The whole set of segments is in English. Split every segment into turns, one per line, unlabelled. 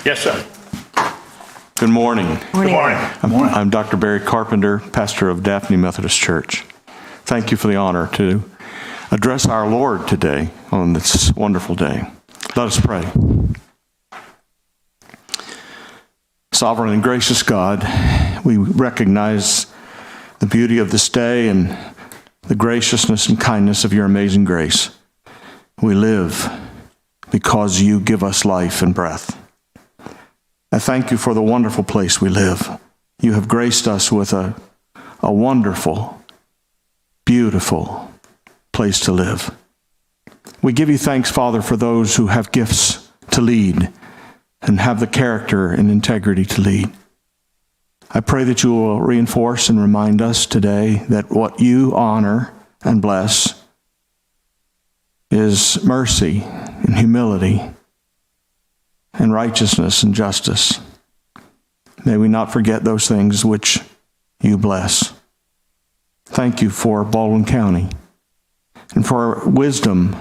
Yes, sir.
Good morning.
Good morning.
I'm Dr. Barry Carpenter, pastor of Daphne Methodist Church. Thank you for the honor to address our Lord today on this wonderful day. Let us pray. Sovereign and gracious God, we recognize the beauty of this day and the graciousness and kindness of your amazing grace. We live because you give us life and breath. I thank you for the wonderful place we live. You have graced us with a wonderful, beautiful place to live. We give you thanks, Father, for those who have gifts to lead and have the character and integrity to lead. I pray that you will reinforce and remind us today that what you honor and bless is mercy and humility and righteousness and justice. May we not forget those things which you bless. Thank you for Baldwin County and for wisdom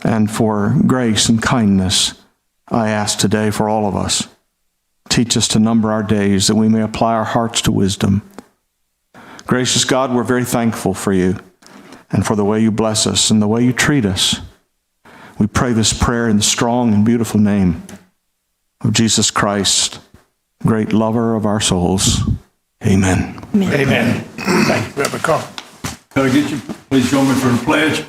and for grace and kindness. I ask today for all of us. Teach us to number our days that we may apply our hearts to wisdom. Gracious God, we're very thankful for you and for the way you bless us and the way you treat us. We pray this prayer in the strong and beautiful name of Jesus Christ, great lover of our souls. Amen.
Amen. Thank you, Reverend Carl.
Could I get you, please join me for the pledge?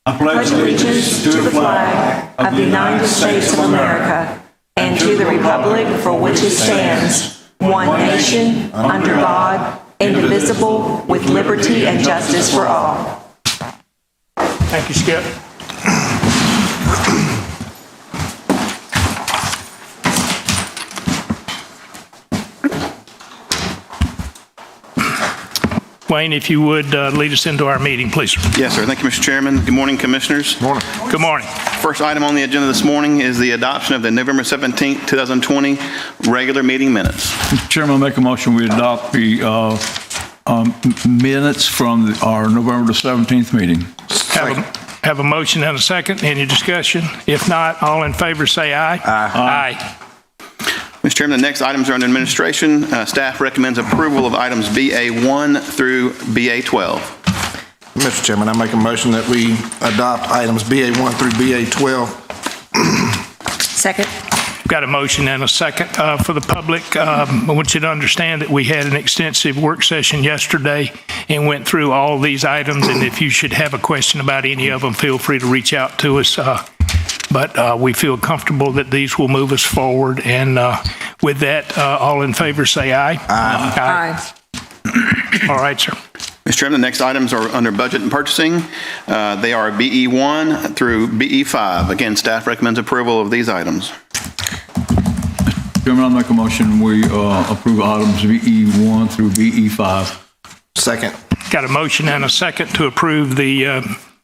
I pledge
allegiance to the flag of the United States of America and to the republic for which it stands, one nation, under God, indivisible, with liberty and justice for all.
Thank you, Skip. Wayne, if you would lead us into our meeting, please.
Yes, sir. Thank you, Mr. Chairman. Good morning, Commissioners.
Morning. Good morning.
First item on the agenda this morning is the adoption of the November 17th, 2020 regular meeting minutes.
Mr. Chairman, I make a motion we adopt the minutes from our November the 17th meeting.
Have a motion and a second. Any discussion? If not, all in favor say aye. Aye.
Mr. Chairman, the next items are under administration. Staff recommends approval of items BA1 through BA12.
Mr. Chairman, I make a motion that we adopt items BA1 through BA12.
Second.
Got a motion and a second. For the public, I want you to understand that we had an extensive work session yesterday and went through all of these items, and if you should have a question about any of them, feel free to reach out to us. But we feel comfortable that these will move us forward, and with that, all in favor say aye.
Aye.
All right, sir.
Mr. Chairman, the next items are under budget and purchasing. They are BE1 through BE5. Again, staff recommends approval of these items.
Chairman, I make a motion we approve items BE1 through BE5.
Second.
Got a motion and a second to approve the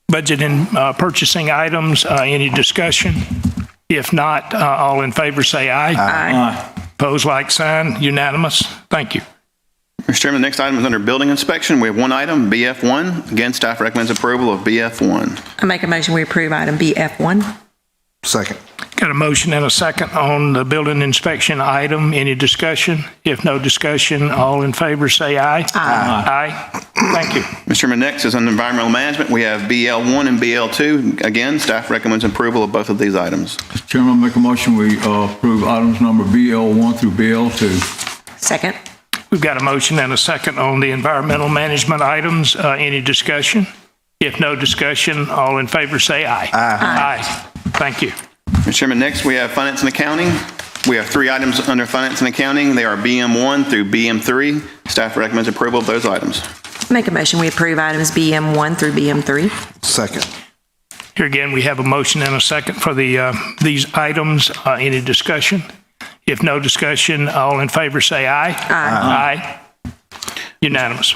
budget and purchasing items. Any discussion? If not, all in favor say aye.
Aye.
Pose like sign. Unanimous. Thank you.
Mr. Chairman, the next item is under building inspection. We have one item, BF1. Again, staff recommends approval of BF1.
I make a motion we approve item BF1.
Second.
Got a motion and a second on the building inspection item. Any discussion? If no discussion, all in favor say aye. Aye. Thank you.
Mr. Chairman, next is under environmental management. We have BL1 and BL2. Again, staff recommends approval of both of these items.
Mr. Chairman, I make a motion we approve items number BL1 through BL2.
Second.
We've got a motion and a second on the environmental management items. Any discussion? If no discussion, all in favor say aye. Aye. Thank you.
Mr. Chairman, next we have finance and accounting. We have three items under finance and accounting. They are BM1 through BM3. Staff recommends approval of those items.
Make a motion we approve items BM1 through BM3.
Second.
Here again, we have a motion and a second for these items. Any discussion? If no discussion, all in favor say aye. Aye. Unanimous.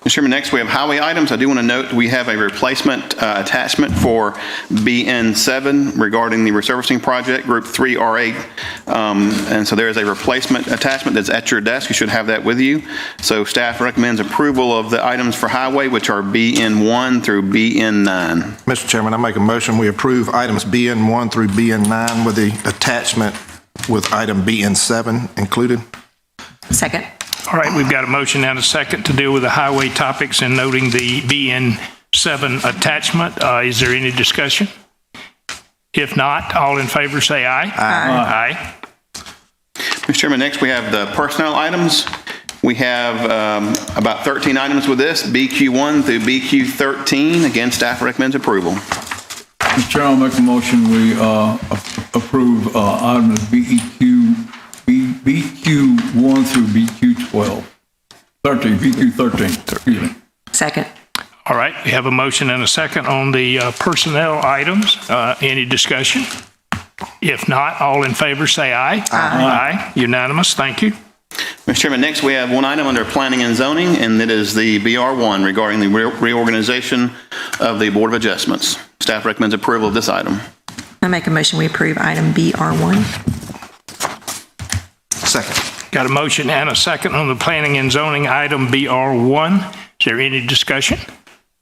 Mr. Chairman, next we have highway items. I do want to note we have a replacement attachment for BN7 regarding the resurfacing project, Group 3R8. And so there is a replacement attachment that's at your desk. You should have that with you. So staff recommends approval of the items for highway, which are BN1 through BN9.
Mr. Chairman, I make a motion we approve items BN1 through BN9 with the attachment with item BN7 included.
Second.
All right, we've got a motion and a second to deal with the highway topics and noting the BN7 attachment. Is there any discussion? If not, all in favor say aye. Aye.
Mr. Chairman, next we have the personnel items. We have about 13 items with this, BQ1 through BQ13. Again, staff recommends approval.
Mr. Chair, I'll make a motion, we approve items BQ1 through BQ12. BQ13, excuse me.
Second.
All right, we have a motion and a second on the personnel items. Any discussion? If not, all in favor say aye. Aye. Unanimous, thank you.
Mr. Chairman, next we have one item under planning and zoning, and that is the BR1 regarding the reorganization of the Board of Adjustments. Staff recommends approval of this item.
I make a motion we approve item BR1.
Second.
Got a motion and a second on the planning and zoning item BR1. Is there any discussion?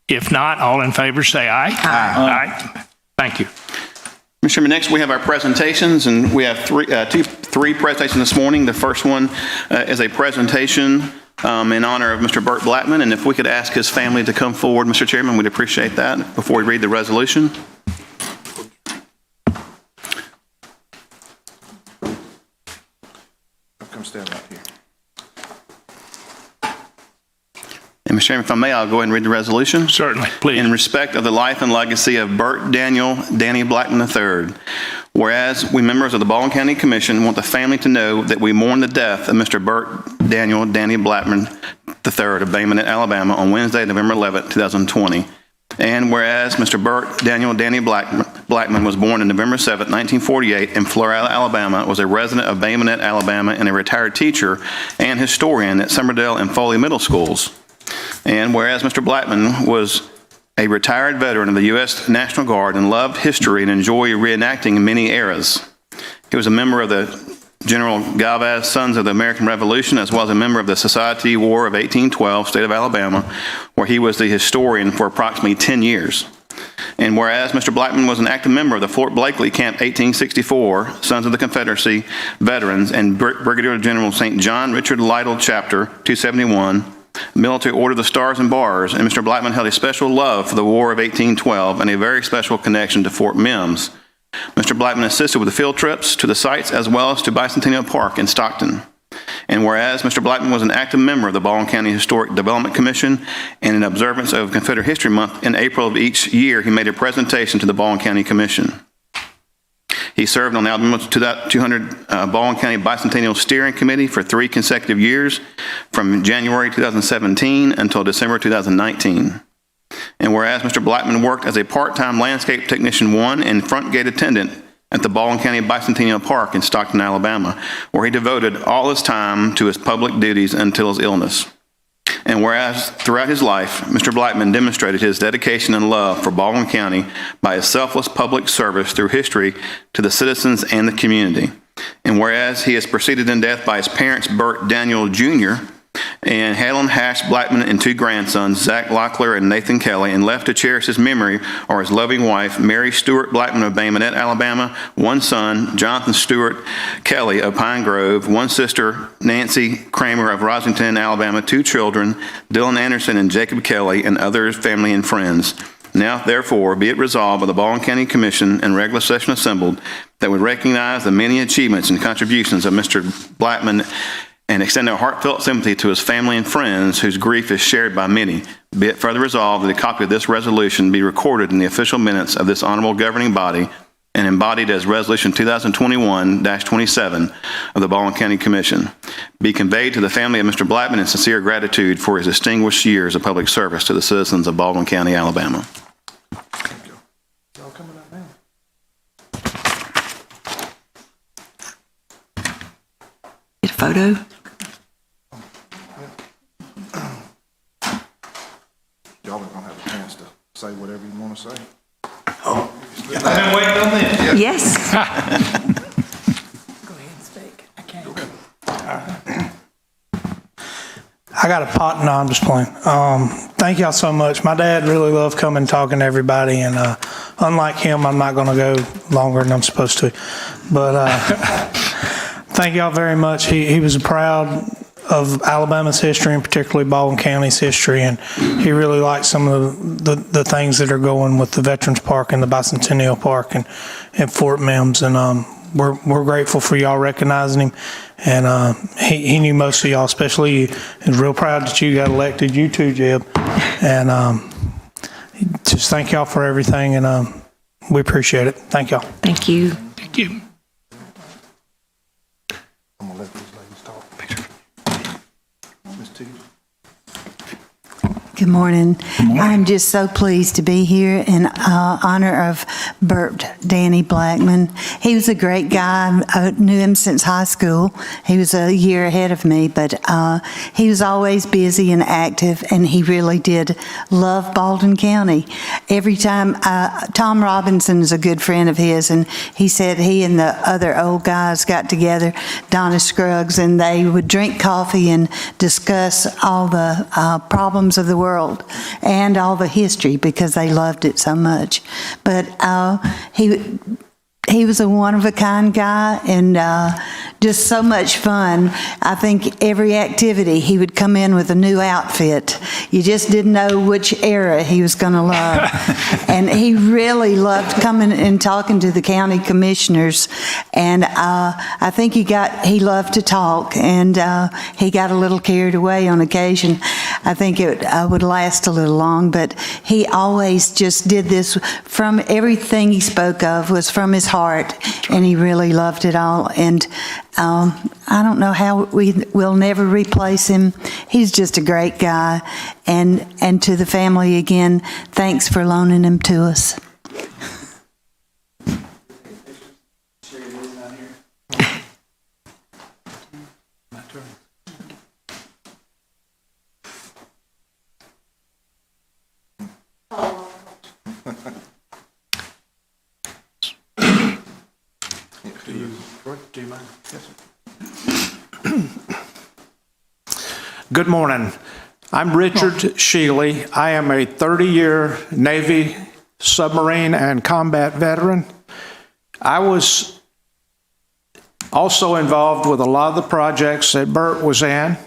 If not, all in favor say aye. Aye. Thank you.
Mr. Chairman, next we have our presentations, and we have three presentations this morning. The first one is a presentation in honor of Mr. Burt Blackman, and if we could ask his family to come forward, Mr. Chairman, we'd appreciate that before we read the resolution.
Come stand right here.
And Mr. Chairman, if I may, I'll go ahead and read the resolution.
Certainly, please.
In respect of the life and legacy of Burt Daniel Danny Blackman III, whereas we members of the Baldwin County Commission want the family to know that we mourn the death of Mr. Burt Daniel Danny Blackman III of Bay Minette, Alabama on Wednesday, November 11, 2020. And whereas Mr. Burt Daniel Danny Blackman was born on November 7, 1948 in Florida, Alabama, was a resident of Bay Minette, Alabama, and a retired teacher and historian at Summerdale and Foley Middle Schools. And whereas Mr. Blackman was a retired veteran of the U.S. National Guard and loved history and enjoyed reenacting many eras. He was a member of the General Galvez Sons of the American Revolution, as well as a member of the Society War of 1812, state of Alabama, where he was the historian for approximately 10 years. And whereas Mr. Blackman was an active member of the Fort Blakely Camp 1864, Sons of the Confederacy veterans, and Brigadier General St. John Richard Lytle Chapter 271, Military Order of the Stars and Bars, and Mr. Blackman held a special love for the War of 1812 and a very special connection to Fort Mims. Mr. Blackman assisted with the field trips to the sites as well as to Bicentennial Park in Stockton. And whereas Mr. Blackman was an active member of the Baldwin County Historic Development Commission, and in observance of Confederate History Month in April of each year, he made a presentation to the Baldwin County Commission. He served on the Alabama 200 Baldwin County Bicentennial Steering Committee for 3 consecutive years, from January 2017 until December 2019. And whereas Mr. Blackman worked as a part-time landscape technician 1 and front gate attendant at the Baldwin County Bicentennial Park in Stockton, Alabama, where he devoted all his time to his public duties until his illness. And whereas throughout his life, Mr. Blackman demonstrated his dedication and love for Baldwin County by his selfless public service through history to the citizens and the community. And whereas he is preceded in death by his parents, Burt Daniel Jr., and Helen Hash Blackman and 2 grandsons, Zach Locklear and Nathan Kelly, and left to cherish his memory are his loving wife, Mary Stewart Blackman of Bay Minette, Alabama, 1 son, Jonathan Stewart Kelly of Pine Grove, 1 sister, Nancy Kramer of Rosington, Alabama, 2 children, Dylan Anderson and Jacob Kelly, and others, family and friends. Now, therefore, be it resolved by the Baldwin County Commission and regular session assembled that we recognize the many achievements and contributions of Mr. Blackman and extend our heartfelt sympathy to his family and friends whose grief is shared by many. Be it further resolved that a copy of this resolution be recorded in the official minutes of this honorable governing body and embodied as Resolution 2021-27 of the Baldwin County Commission. Be conveyed to the family of Mr. Blackman in sincere gratitude for his distinguished years of public service to the citizens of Baldwin County, Alabama.
Get a photo.
Y'all are gonna have a chance to say whatever you want to say.
I've been waiting on this.
Yes.
Go ahead and speak. I can't.
I got a pot. No, I'm just playing. Thank y'all so much. My dad really loved coming and talking to everybody, and unlike him, I'm not going to go longer than I'm supposed to. But Thank y'all very much. He was proud of Alabama's history and particularly Baldwin County's history, and he really liked some of the things that are going with the Veterans Park and the Bicentennial Park and Fort Mims, and we're grateful for y'all recognizing him, and he knew most of y'all, especially you. He's real proud that you got elected, you too, Jeb, and just thank y'all for everything, and we appreciate it. Thank y'all.
Thank you.
Thank you.
I'm gonna let these ladies talk. Ms. T.
Good morning. I'm just so pleased to be here in honor of Bert Danny Blackman. He was a great guy. I knew him since high school. He was a year ahead of me, but he was always busy and active, and he really did love Baldwin County. Every time, Tom Robinson is a good friend of his, and he said he and the other old guys got together, Donna Scruggs, and they would drink coffee and discuss all the problems of the world and all the history because they loved it so much. But he was a one-of-a-kind guy and just so much fun. I think every activity he would come in with a new outfit. You just didn't know which era he was going to love. And he really loved coming and talking to the county commissioners. And I think he loved to talk, and he got a little carried away on occasion. I think it would last a little long, but he always just did this from everything he spoke of was from his heart, and he really loved it all. And I don't know how we'll never replace him. He's just a great guy. And to the family again, thanks for loaning him to us.
Do you mind? Yes, sir.
Good morning. I'm Richard Shealy. I am a 30-year Navy submarine and combat veteran. I was also involved with a lot of the projects that Bert was in,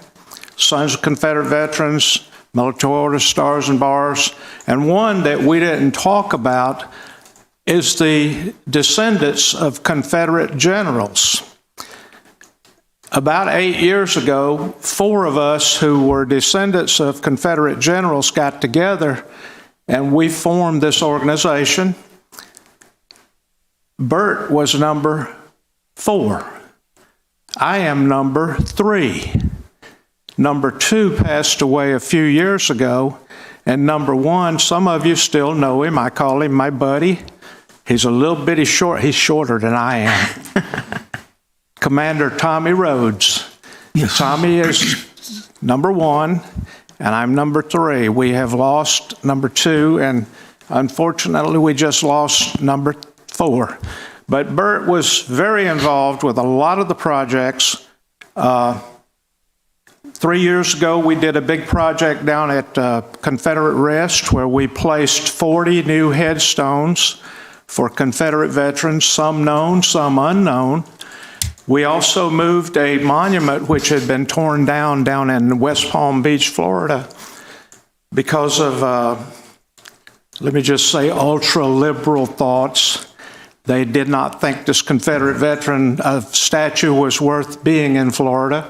Sons of Confederate Veterans, Military Order Stars and Bars, and one that we didn't talk about is the descendants of Confederate generals. About 8 years ago, 4 of us who were descendants of Confederate generals got together and we formed this organization. Bert was number 4. I am number 3. Number 2 passed away a few years ago, and number 1, some of you still know him. I call him my buddy. He's a little bitty short. He's shorter than I am. Commander Tommy Rhodes.
Yes.
Tommy is number 1, and I'm number 3. We have lost number 2, and unfortunately, we just lost number 4. But Bert was very involved with a lot of the projects. 3 years ago, we did a big project down at Confederate Rest where we placed 40 new headstones for Confederate veterans, some known, some unknown. We also moved a monument which had been torn down in West Palm Beach, Florida, because of, let me just say, ultra-liberal thoughts. They did not think this Confederate veteran statue was worth being in Florida.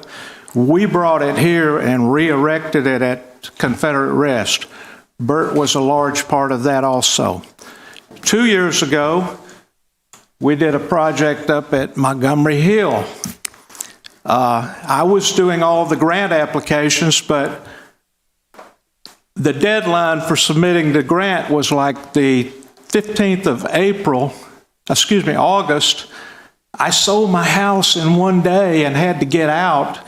We brought it here and re-erected it at Confederate Rest. Bert was a large part of that also. 2 years ago, we did a project up at Montgomery Hill. I was doing all the grant applications, but the deadline for submitting the grant was like the 15th of August. I sold my house in one day and had to get out.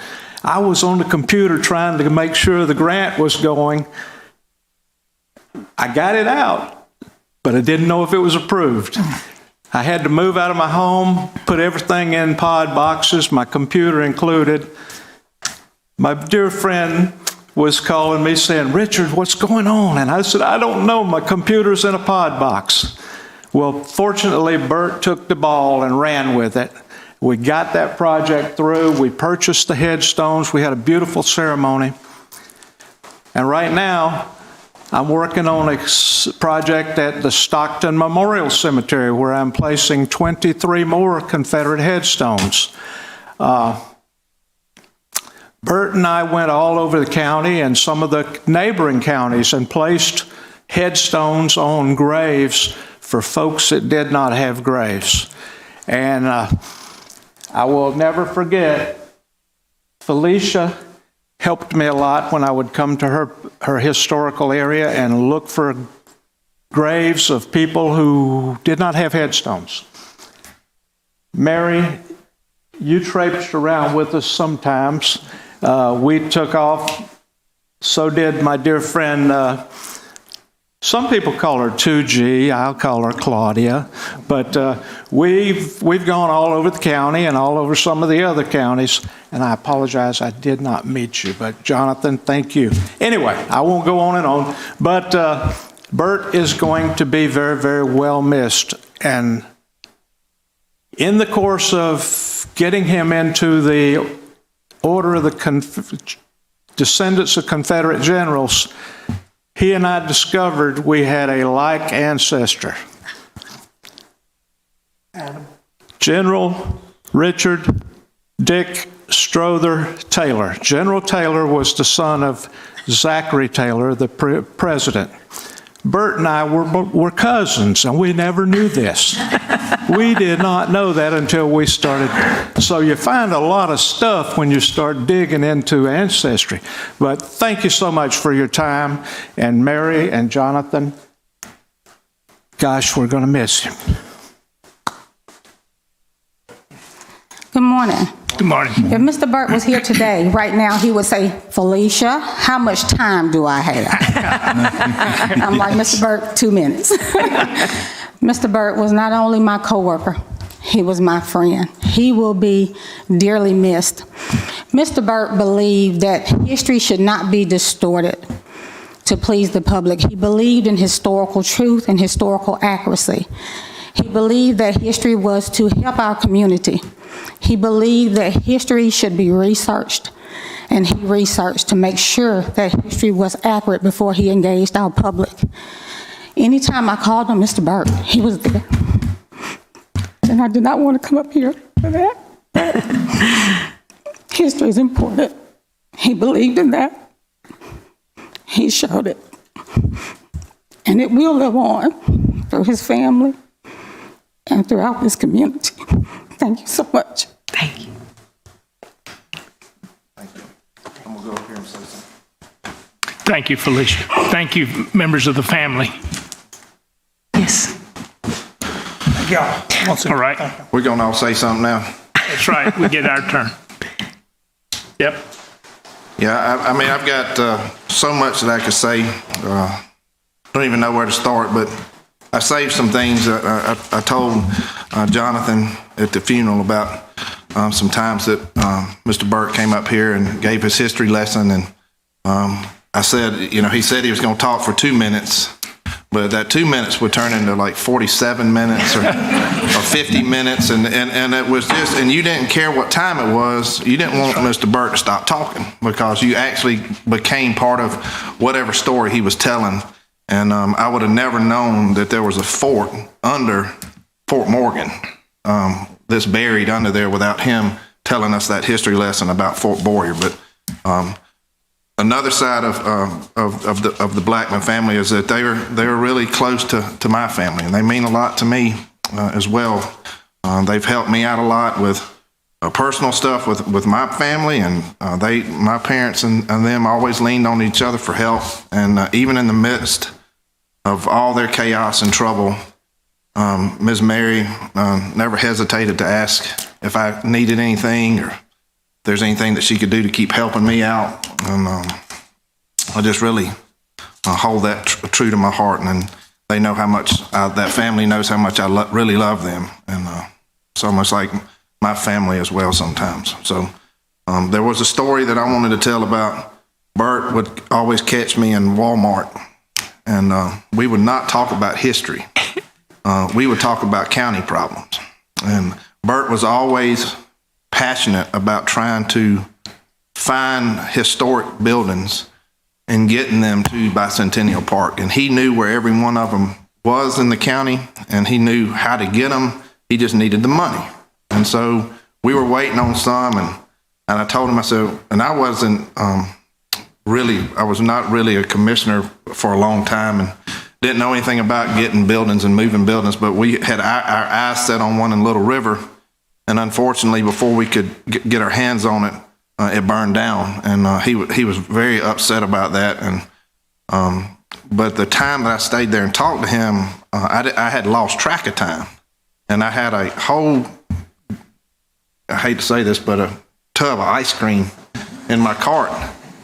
I was on the computer trying to make sure the grant was going. I got it out, but I didn't know if it was approved. I had to move out of my home, put everything in pod boxes, my computer included. My dear friend was calling me saying, "Richard, what's going on?" And I said, "I don't know, my computer's in a pod box." Well, fortunately, Bert took the ball and ran with it. We got that project through. We purchased the headstones. We had a beautiful ceremony. And right now, I'm working on a project at the Stockton Memorial Cemetery where I'm placing 23 more Confederate headstones. Bert and I went all over the county and some of the neighboring counties and placed headstones on graves for folks that did not have graves. And I will never forget, Felicia helped me a lot when I would come to her historical area and look for graves of people who did not have headstones. Mary, you traipsed around with us sometimes. We took off. So did my dear friend, some people call her 2G, I'll call her Claudia, but we've gone all over the county and all over some of the other counties, and I apologize I did not meet you, but Jonathan, thank you. Anyway, I won't go on and on, but Bert is going to be very, very well missed, and in the course of getting him into the order of the descendants of Confederate generals, he and I discovered we had a like ancestor. General Richard Dick Strother Taylor. General Taylor was the son of Zachary Taylor, the president. Bert and I were cousins, and we never knew this. We did not know that until we started. So you find a lot of stuff when you start digging into ancestry. But thank you so much for your time. And Mary and Jonathan, gosh, we're going to miss him.
Good morning.
Good morning.
If Mr. Burt was here today, right now, he would say, Felicia, how much time do I have? I'm like, Mr. Burt, 2 minutes. Mr. Burt was not only my coworker, he was my friend. He will be dearly missed. Mr. Burt believed that history should not be distorted to please the public. He believed in historical truth and historical accuracy. He believed that history was to help our community. He believed that history should be researched, and he researched to make sure that history was accurate before he engaged our public. Anytime I called him Mr. Burt, he was there. And I did not want to come up here for that. History is important. He believed in that. He showed it. And it will live on through his family and throughout this community. Thank you so much.
Thank you.
Thank you. I'm going to go up here and say something.
Thank you, Felicia. Thank you, members of the family.
Yes.
Yeah.
All right.
We're going to all say something now.
That's right. We get our turn. Yep.
Yeah, I mean, I've got so much that I could say. Don't even know where to start, but I saved some things. I told Jonathan at the funeral about some times that Mr. Burt came up here and gave his history lesson, and I said, you know, he said he was going to talk for 2 minutes, but that 2 minutes would turn into like 47 minutes or 50 minutes, and it was just, and you didn't care what time it was. You didn't want Mr. Burt to stop talking because you actually became part of whatever story he was telling. And I would have never known that there was a fort under Fort Morgan that's buried under there without him telling us that history lesson about Fort Boyer. But another side of the Blackman family is that they're really close to my family, and they mean a lot to me as well. They've helped me out a lot with personal stuff with my family, and my parents and them always leaned on each other for help. And even in the midst of all their chaos and trouble, Ms. Mary never hesitated to ask if I needed anything or if there's anything that she could do to keep helping me out. And I just really hold that true to my heart, and they know how much, that family knows how much I really love them. And it's almost like my family as well sometimes. So there was a story that I wanted to tell about. Bert would always catch me in Walmart, and we would not talk about history. We would talk about county problems. And Bert was always passionate about trying to find historic buildings and getting them to Bicentennial Park. And he knew where every one of them was in the county, and he knew how to get them. He just needed the money. And so we were waiting on some, and I told him, I said, and I wasn't I was not really a commissioner for a long time and didn't know anything about getting buildings and moving buildings, but we had our eyes set on one in Little River, and unfortunately, before we could get our hands on it, it burned down, and he was very upset about that. And but the time that I stayed there and talked to him, I had lost track of time, and I had a whole, I hate to say this, but a tub of ice cream in my cart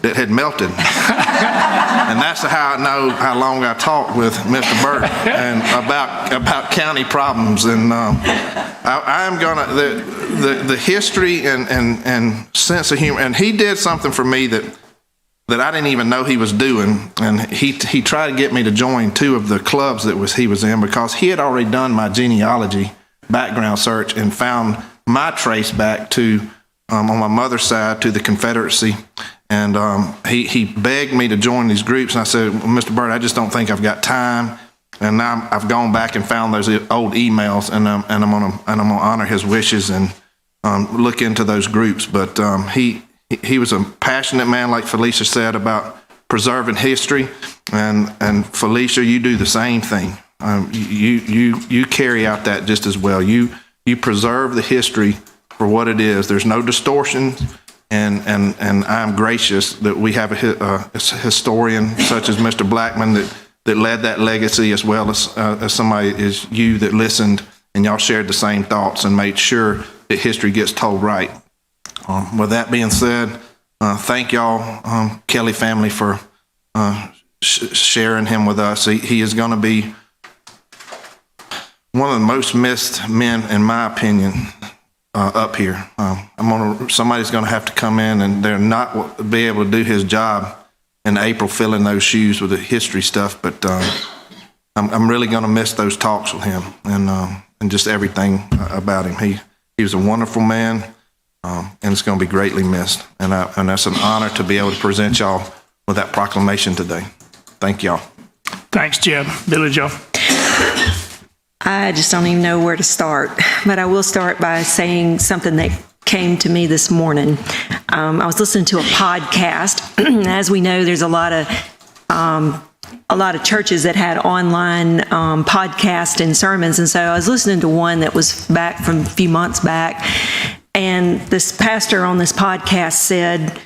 that had melted. And that's how I know how long I talked with Mr. Burt and about county problems. And I'm gonna the history and sense of humor. And he did something for me that I didn't even know he was doing. And he tried to get me to join two of the clubs that he was in, because he had already done my genealogy background search and found my trace back to on my mother's side to the Confederacy. And he begged me to join these groups, and I said, well, Mr. Burt, I just don't think I've got time. And now I've gone back and found those old emails, and I'm gonna honor his wishes and look into those groups. But he was a passionate man, like Felicia said, about preserving history. And Felicia, you do the same thing. You carry out that just as well. You preserve the history for what it is. There's no distortion. And I'm gracious that we have a historian such as Mr. Blackman that led that legacy, as well as somebody as you that listened and y'all shared the same thoughts and made sure that history gets told right. With that being said, thank y'all, Kelly family, for sharing him with us. He is going to be one of the most missed men, in my opinion, up here. Somebody's going to have to come in, and they're not be able to do his job in April, filling those shoes with the history stuff. But I'm really going to miss those talks with him and just everything about him. He was a wonderful man, and it's going to be greatly missed. And that's an honor to be able to present y'all with that proclamation today. Thank y'all.
Thanks, Jim. Billy Joe.
I just don't even know where to start, but I will start by saying something that came to me this morning. I was listening to a podcast. As we know, there's a lot of churches that had online podcasts and sermons, and so I was listening to one that was back from a few months back, and this pastor on this podcast said,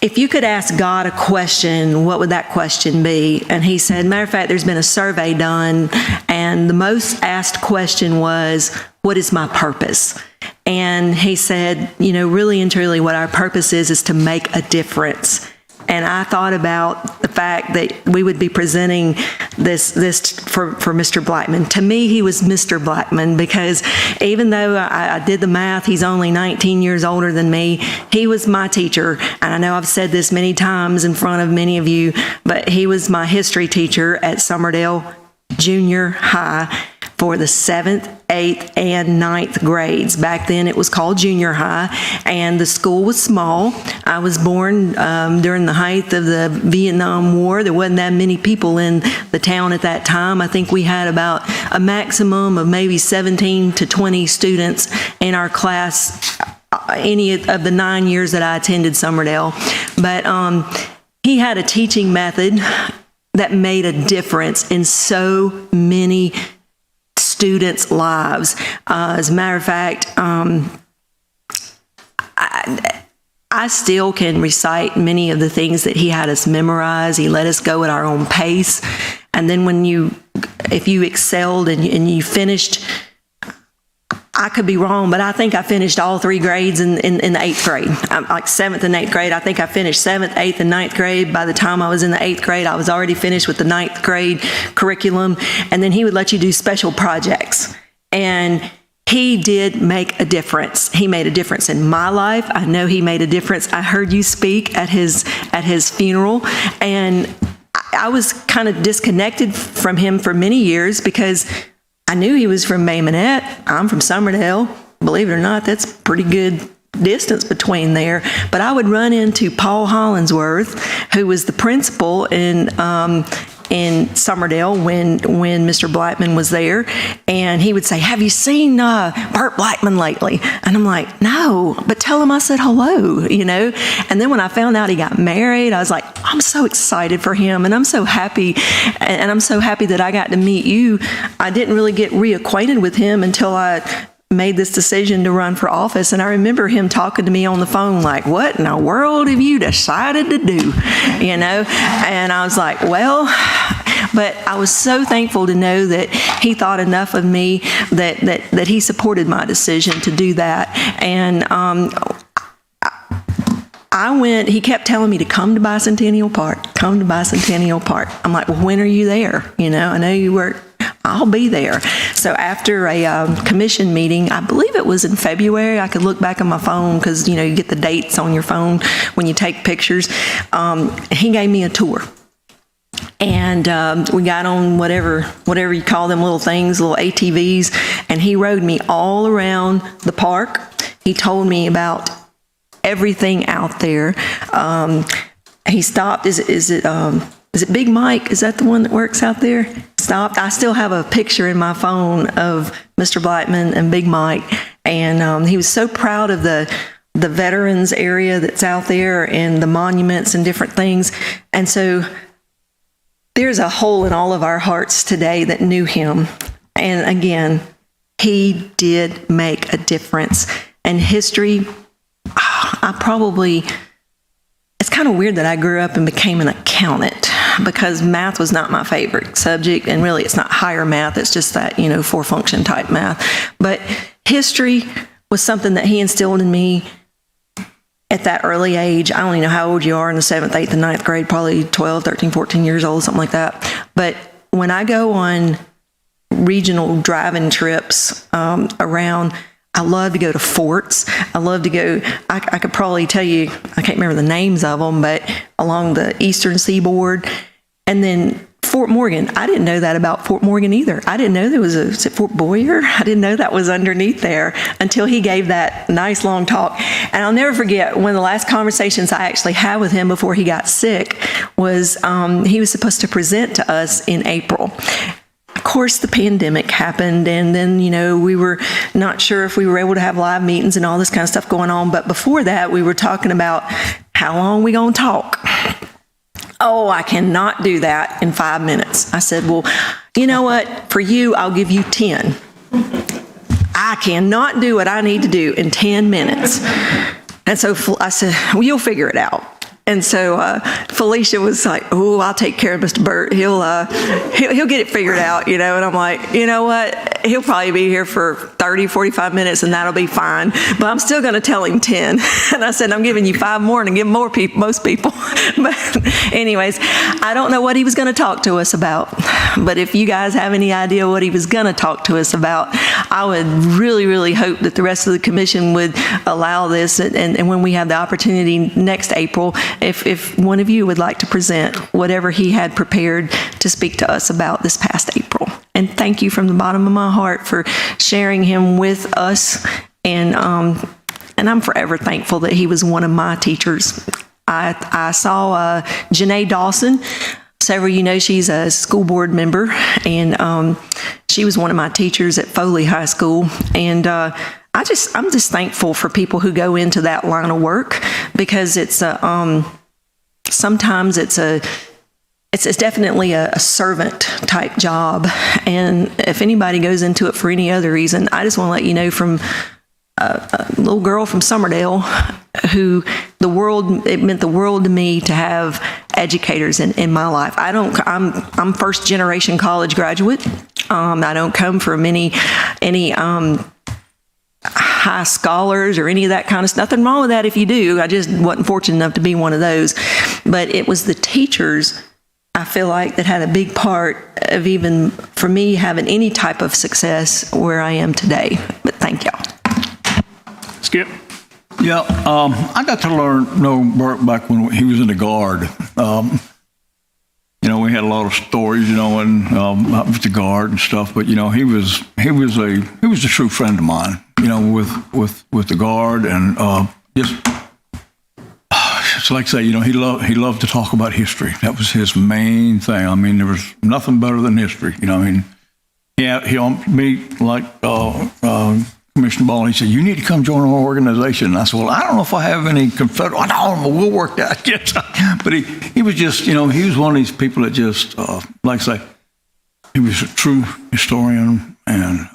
if you could ask God a question, what would that question be? And he said, matter of fact, there's been a survey done, and the most asked question was, what is my purpose? And he said, really and truly what our purpose is to make a difference. And I thought about the fact that we would be presenting this for Mr. Blackman. To me, he was Mr. Blackman, because even though I did the math, he's only 19 years older than me. He was my teacher. And I know I've said this many times in front of many of you, but he was my history teacher at Summerdale Junior High for the 7th, 8th, and 9th grades. Back then it was called junior high, and the school was small. I was born during the height of the Vietnam War. There wasn't that many people in the town at that time. I think we had about a maximum of maybe 17 to 20 students in our class any of the 9 years that I attended Summerdale. But he had a teaching method that made a difference in so many students' lives. As a matter of fact, I still can recite many of the things that he had us memorize. He let us go at our own pace. And then if you excelled and you finished, I could be wrong, but I think I finished all 3 grades in the 8th grade. Like 7th and 8th grade, I think I finished 7th, 8th, and 9th grade. By the time I was in the 8th grade, I was already finished with the 9th grade curriculum. And then he would let you do special projects. And he did make a difference. He made a difference in my life. I know he made a difference. I heard you speak at his funeral, and I was kind of disconnected from him for many years because I knew he was from Maymanette. I'm from Summerdale.
believe it or not, that's pretty good distance between there. But I would run into Paul Hollingsworth, who was the principal in Summerdale when Mr. Blackman was there, and he would say, "Have you seen Bert Blackman lately?" And I'm like, "No, but tell him I said hello," you know. And then when I found out he got married, I was like, I'm so excited for him, and I'm so happy, and I'm so happy that I got to meet you. I didn't really get reacquainted with him until I made this decision to run for office. And I remember him talking to me on the phone like, "What in the world have you decided to do?" You know? And I was like, well, but I was so thankful to know that he thought enough of me that he supported my decision to do that. And I went, he kept telling me to come to Bicentennial Park, come to Bicentennial Park. I'm like, well, when are you there? You know, I know you work. I'll be there. So after a commission meeting, I believe it was in February, I could look back on my phone because, you know, you get the dates on your phone when you take pictures. He gave me a tour. And we got on whatever you call them little things, little ATVs, and he rode me all around the park. He told me about everything out there. He stopped, is it Big Mike? Is that the one that works out there? Stopped. I still have a picture in my phone of Mr. Blackman and Big Mike. And he was so proud of the veterans area that's out there and the monuments and different things. And so there's a hole in all of our hearts today that knew him. And again, he did make a difference. And history, it's kind of weird that I grew up and became an accountant because math was not my favorite subject, and really it's not higher math, it's just that, you know, four-function type math. But history was something that he instilled in me at that early age. I don't even know how old you are in the 7th, 8th, and 9th grade, probably 12, 13, 14 years old, something like that. But when I go on regional driving trips around, I love to go to forts. I love to go, I could probably tell you, I can't remember the names of them, but along the eastern seaboard. And then Fort Morgan, I didn't know that about Fort Morgan either. I didn't know there was is it Fort Boyer? I didn't know that was underneath there until he gave that nice long talk. And I'll never forget, one of the last conversations I actually had with him before he got sick was he was supposed to present to us in April. Of course, the pandemic happened, and then, you know, we were not sure if we were able to have live meetings and all this kind of stuff going on. But before that, we were talking about how long we going to talk. Oh, I cannot do that in 5 minutes. I said, well, you know what? For you, I'll give you 10. I cannot do what I need to do in 10 minutes. And so I said, well, you'll figure it out. And so Felicia was like, "Oh, I'll take care of Mr. Burt. He'll get it figured out, you know." And I'm like, you know what? He'll probably be here for 30, 45 minutes, and that'll be fine. But I'm still going to tell him 10. And I said, I'm giving you 5 more, and give more people, most people. But anyways, I don't know what he was going to talk to us about. But if you guys have any idea what he was going to talk to us about, I would really, really hope that the rest of the commission would allow this. And when we have the opportunity next April, if one of you would like to present whatever he had prepared to speak to us about this past April. And thank you from the bottom of my heart for sharing him with us. And I'm forever thankful that he was one of my teachers. I saw Janae Dawson. Several of you know she's a school board member, and she was one of my teachers at Foley High School. And I'm just thankful for people who go into that line of work, because it's sometimes it's definitely a servant type job. And if anybody goes into it for any other reason, I just want to let you know from a little girl from Summerdale who it meant the world to me to have educators in my life. I'm first generation college graduate. I don't come from any high scholars or any of that kind of stuff. Nothing wrong with that if you do. I just wasn't fortunate enough to be one of those. But it was the teachers, I feel like, that had a big part of even for me having any type of success where I am today. But thank y'all.
Skip.
Yeah, I got to know Bert back when he was in the Guard. You know, we had a lot of stories, you know, and with the Guard and stuff. But you know, he was a true friend of mine. with the Guard, and just like I say, he loved to talk about history. That was his main thing. I mean, there was nothing better than history. He me like Commissioner Baldwin. He said, "You need to come join our organization." And I said, "Well, I don't know if I have any Confederate. I don't know. We'll work that out." But he was just, he was one of these people that just, like I say, he was a true historian, and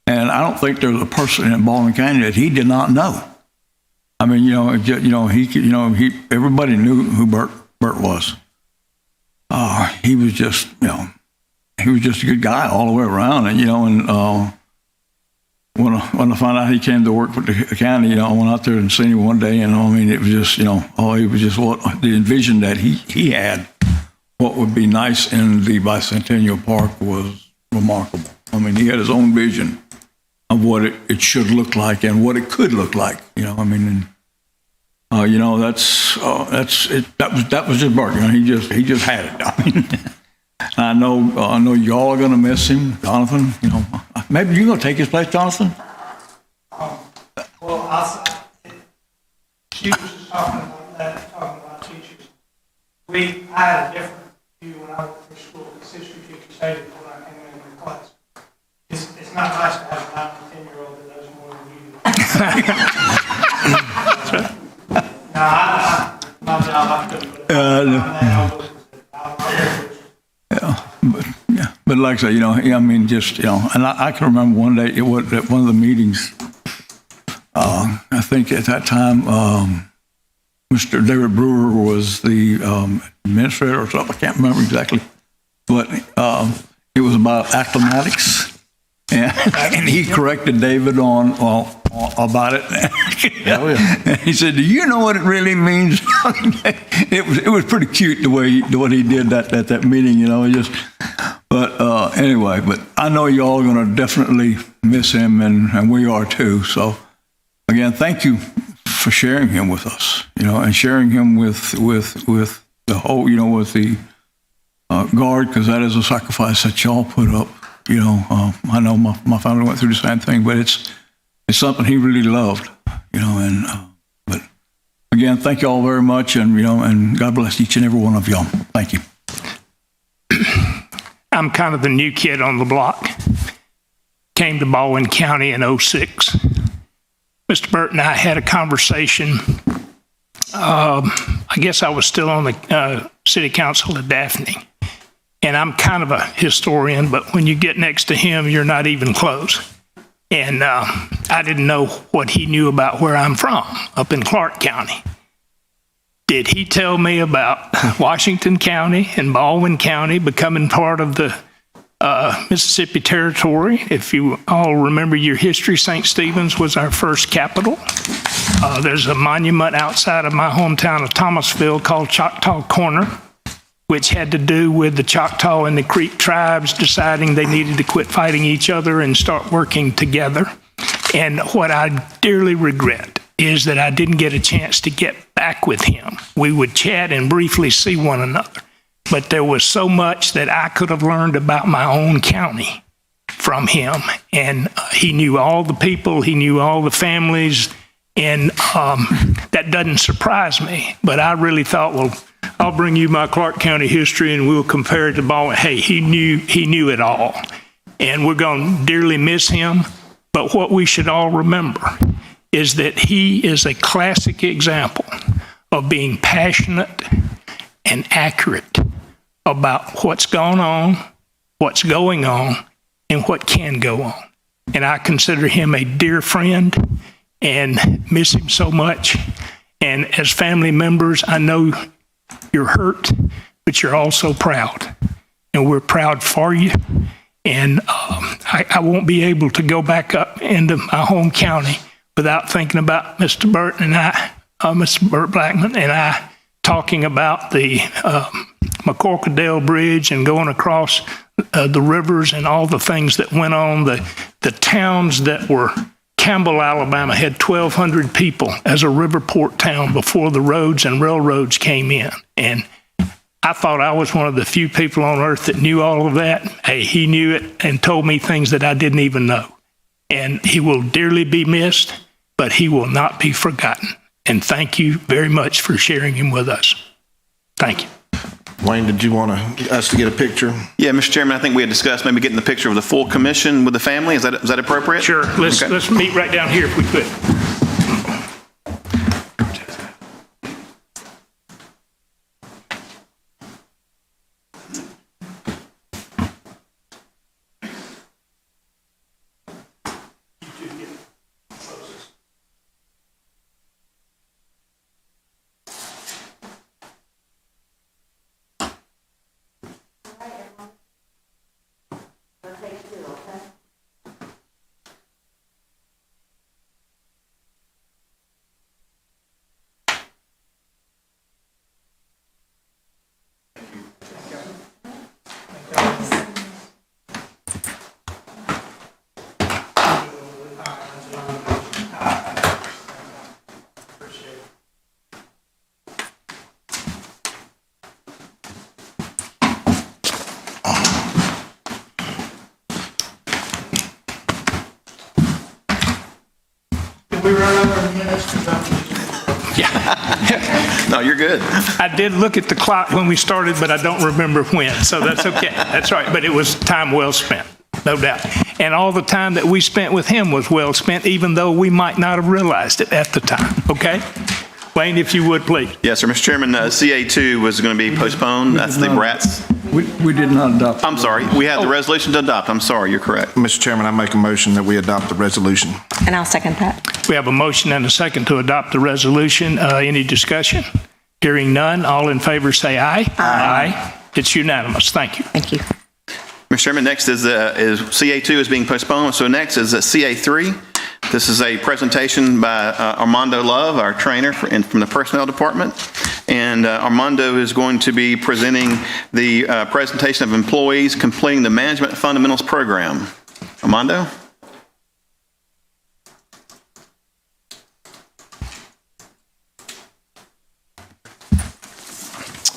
I don't think there's a person in Baldwin County that he did not know. I mean, everybody knew who Bert was. He was just, he was just a good guy all the way around, and when I found out he came to work with the county, I went out there and seen him one day, and it was just, he was just what the envision that he had. What would be nice in the Bicentennial Park was remarkable. I mean, he had his own vision of what it should look like and what it could look like. That was just Bert. He just had it. I mean, I know y'all are going to miss him, Jonathan. Maybe you're going to take his place, Jonathan.
She was just talking about teachers. I had a different view when I went to school. The history teacher stated when I came into the class. It's not nice to have a 9 or 10-year-old that knows more than you do. My job, I couldn't.
But like I say, and I can remember one day at one of the meetings. I think at that time, Mr. David Brewer was the administrator or something. I can't remember exactly, but it was about acclimatics. And he corrected David on about it. Oh, yeah. And he said, "Do you know what it really means?" It was pretty cute the way he did that at that meeting. But anyway, but I know y'all are going to definitely miss him, and we are too. So again, thank you for sharing him with us. And sharing him with the whole, with the Guard, because that is a sacrifice that y'all put up. I know my family went through the same thing, but it's something he really loved, but again, thank you all very much, and God bless each and every one of y'all. Thank you.
I'm kind of the new kid on the block. Came to Baldwin County in 2006. Mr. Burt and I had a conversation. I guess I was still on the city council at Daphne. And I'm kind of a historian, but when you get next to him, you're not even close. And I didn't know what he knew about where I'm from, up in Clark County. Did he tell me about Washington County and Baldwin County becoming part of the Mississippi Territory? If you all remember your history, St. Stephen's was our first capital. There's a monument outside of my hometown of Thomasville called Choctaw Corner, which had to do with the Choctaw and the Creek tribes deciding they needed to quit fighting each other and start working together. And what I dearly regret is that I didn't get a chance to get back with him. We would chat and briefly see one another, but there was so much that I could have learned about my own county from him. And he knew all the people, he knew all the families, and that doesn't surprise me. But I really thought, well, I'll bring you my Clark County history and we'll compare it to Baldwin. Hey, he knew it all. And we're going to dearly miss him. But what we should all remember is that he is a classic example of being passionate and accurate about what's gone on, what's going on, and what can go on. And I consider him a dear friend and miss him so much. And as family members, I know you're hurt, but you're also proud. And we're proud for you. And I won't be able to go back up into my home county without thinking about Mr. Burt and I, Mr. Burt Blackman and I talking about the McCorkadale Bridge and going across the rivers and all the things that went on. The towns that were Campbell, Alabama had 1,200 people as a river port town before the roads and railroads came in. And I thought I was one of the few people on earth that knew all of that. Hey, he knew it and told me things that I didn't even know. and he will dearly be missed, but he will not be forgotten. And thank you very much for sharing him with us. Thank you.
Wayne, did you want us to get a picture?
Yeah, Mr. Chairman, I think we had discussed maybe getting the picture of the full commission with the family. Is that appropriate?
Sure. Let's meet right down here if we could.
Did we run over minutes?
No, you're good.
I did look at the clock when we started, but I don't remember when, so that's okay. That's right, but it was time well spent, no doubt. And all the time that we spent with him was well spent, even though we might not have realized it at the time, okay? Wayne, if you would, please.
Yes, sir. Mr. Chairman, CA2 was going to be postponed. That's the RATS.
We did not adopt.
I'm sorry. We had the resolution to adopt. I'm sorry. You're correct.
Mr. Chairman, I make a motion that we adopt the resolution.
And I'll second that.
We have a motion and a second to adopt the resolution. Any discussion? Hearing none, all in favor say aye. Aye. It's unanimous. Thank you.
Thank you.
Mr. Chairman, next is CA2 is being postponed. So next is CA3. This is a presentation by Armando Love, our trainer from the Personnel Department. And Armando is going to be presenting the presentation of employees completing the Management Fundamentals Program. Armando?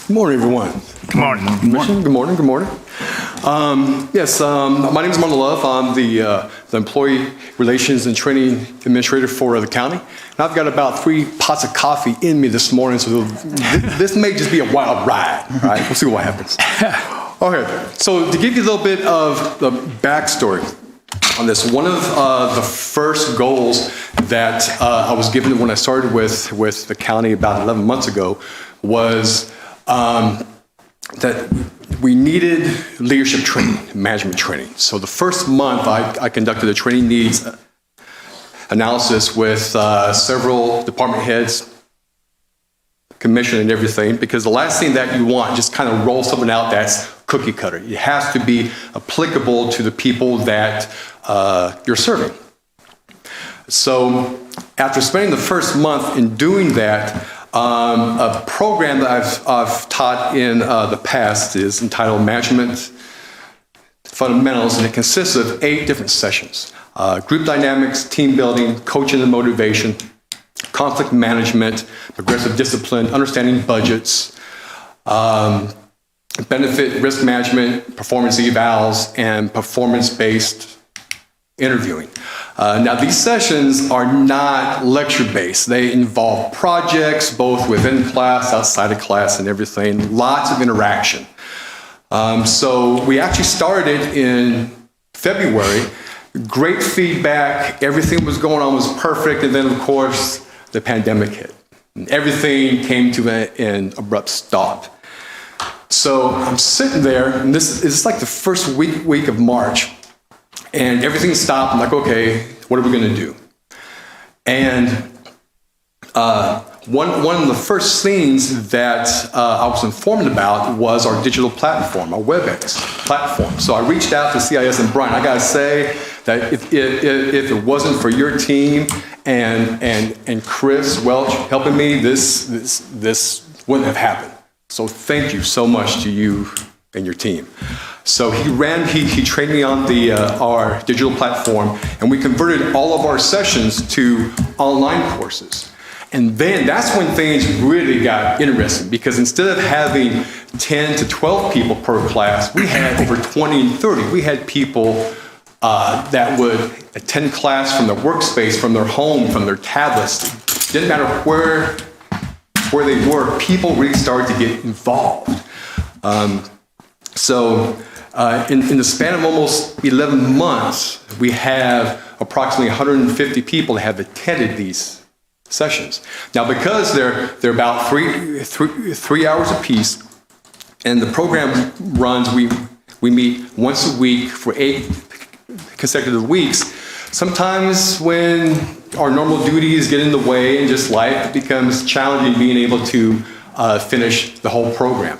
Good morning, everyone.
Good morning.
Good morning. Good morning. My name is Armando Love. I'm the Employee Relations and Training Administrator for the county. And I've got about 3 pots of coffee in me this morning, so this may just be a wild ride, right? We'll see what happens. Okay, so to give you a little bit of the backstory on this, one of the first goals that I was given when I started with the county about 11 months ago was that we needed leadership training, management training. So the first month I conducted a training needs analysis with several department heads, commission and everything, because the last thing that you want, just kind of roll something out that's cookie cutter. It has to be applicable to the people that you're serving. So after spending the first month in doing that, a program that I've taught in the past is entitled Management Fundamentals, and it consists of 8 different sessions. Group dynamics, team building, coaching and motivation, conflict management, progressive discipline, understanding budgets, benefit risk management, performance evals, and performance-based interviewing. Now, these sessions are not lecture-based. They involve projects, both within class, outside of class, and everything. Lots of interaction. So we actually started in February. Great feedback. Everything was going on was perfect. And then, of course, the pandemic hit. And everything came to an abrupt stop. So I'm sitting there, and this is like the first week of March. And everything stopped. I'm like, okay, what are we going to do? And one of the first things that I was informed about was our digital platform, our WebEx platform. So I reached out to CIS and Brian. I got to say that if it wasn't for your team and Chris Welch helping me, this wouldn't have happened. So thank you so much to you and your team. So he trained me on our digital platform, and we converted all of our sessions to online courses. And then that's when things really got interesting, because instead of having 10 to 12 people per class, we had over 20 and 30. We had people that would attend class from their workspace, from their home, from their tablets. Didn't matter where they were, people really started to get involved. So in the span of almost 11 months, we have approximately 150 people that have attended these sessions. Now, because they're about three hours apiece, and the program runs, we meet once a week for 8 consecutive weeks. Sometimes when our normal duties get in the way and just life, it becomes challenging being able to finish the whole program.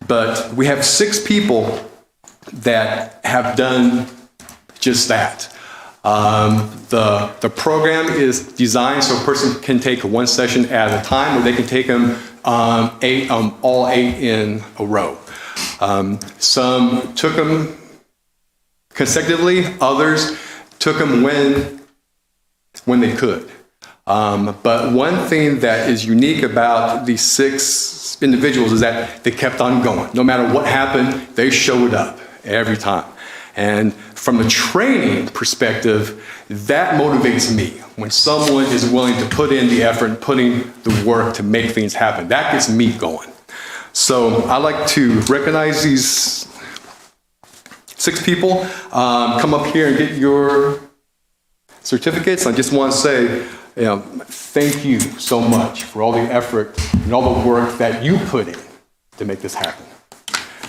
But we have 6 people that have done just that. The program is designed so a person can take one session at a time, or they can take them all 8 in a row. Some took them consecutively, others took them when they could. But one thing that is unique about these 6 individuals is that they kept on going. No matter what happened, they showed up every time. And from the training perspective, that motivates me. When someone is willing to put in the effort, putting the work to make things happen, that gets me going. So I like to recognize these 6 people. Come up here and get your certificates. I just want to say, thank you so much for all the effort and all the work that you put in to make this happen.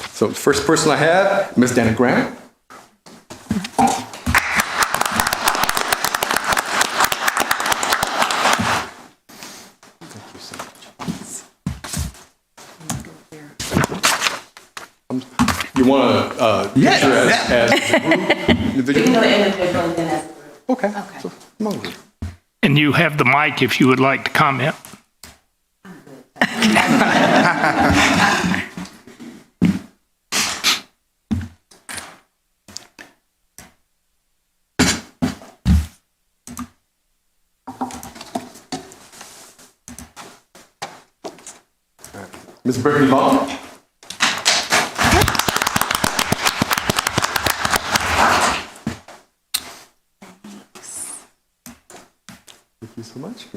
So the first person I have, Ms. Dana Grant. You want to picture as a group, individual?
You can do it individually and then as a group.
Okay. So, come on.
And you have the mic if you would like to comment.
Ms. Brittany Baldwin. Thank you so much.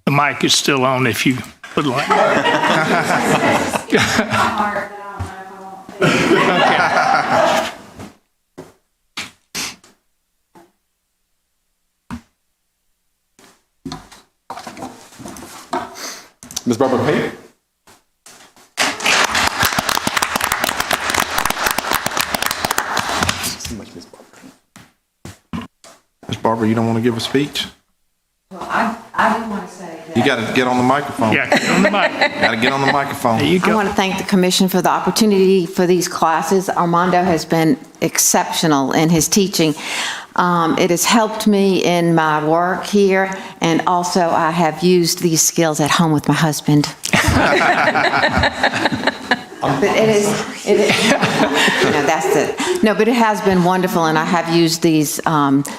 The mic is still on if you would like.
Ms. Barbara Payne. So much, Ms. Barbara.
Ms. Barbara, you don't want to give a speech?
Well, I do want to say that.
You got to get on the microphone.
Yeah, get on the mic.
Got to get on the microphone.
There you
I
go.
want to thank the commission for the opportunity for these classes. Armando has been exceptional in his teaching. It has helped me in my work here, and also I have used these skills at home with my husband. But it is that's it. No, but it has been wonderful, and I have used these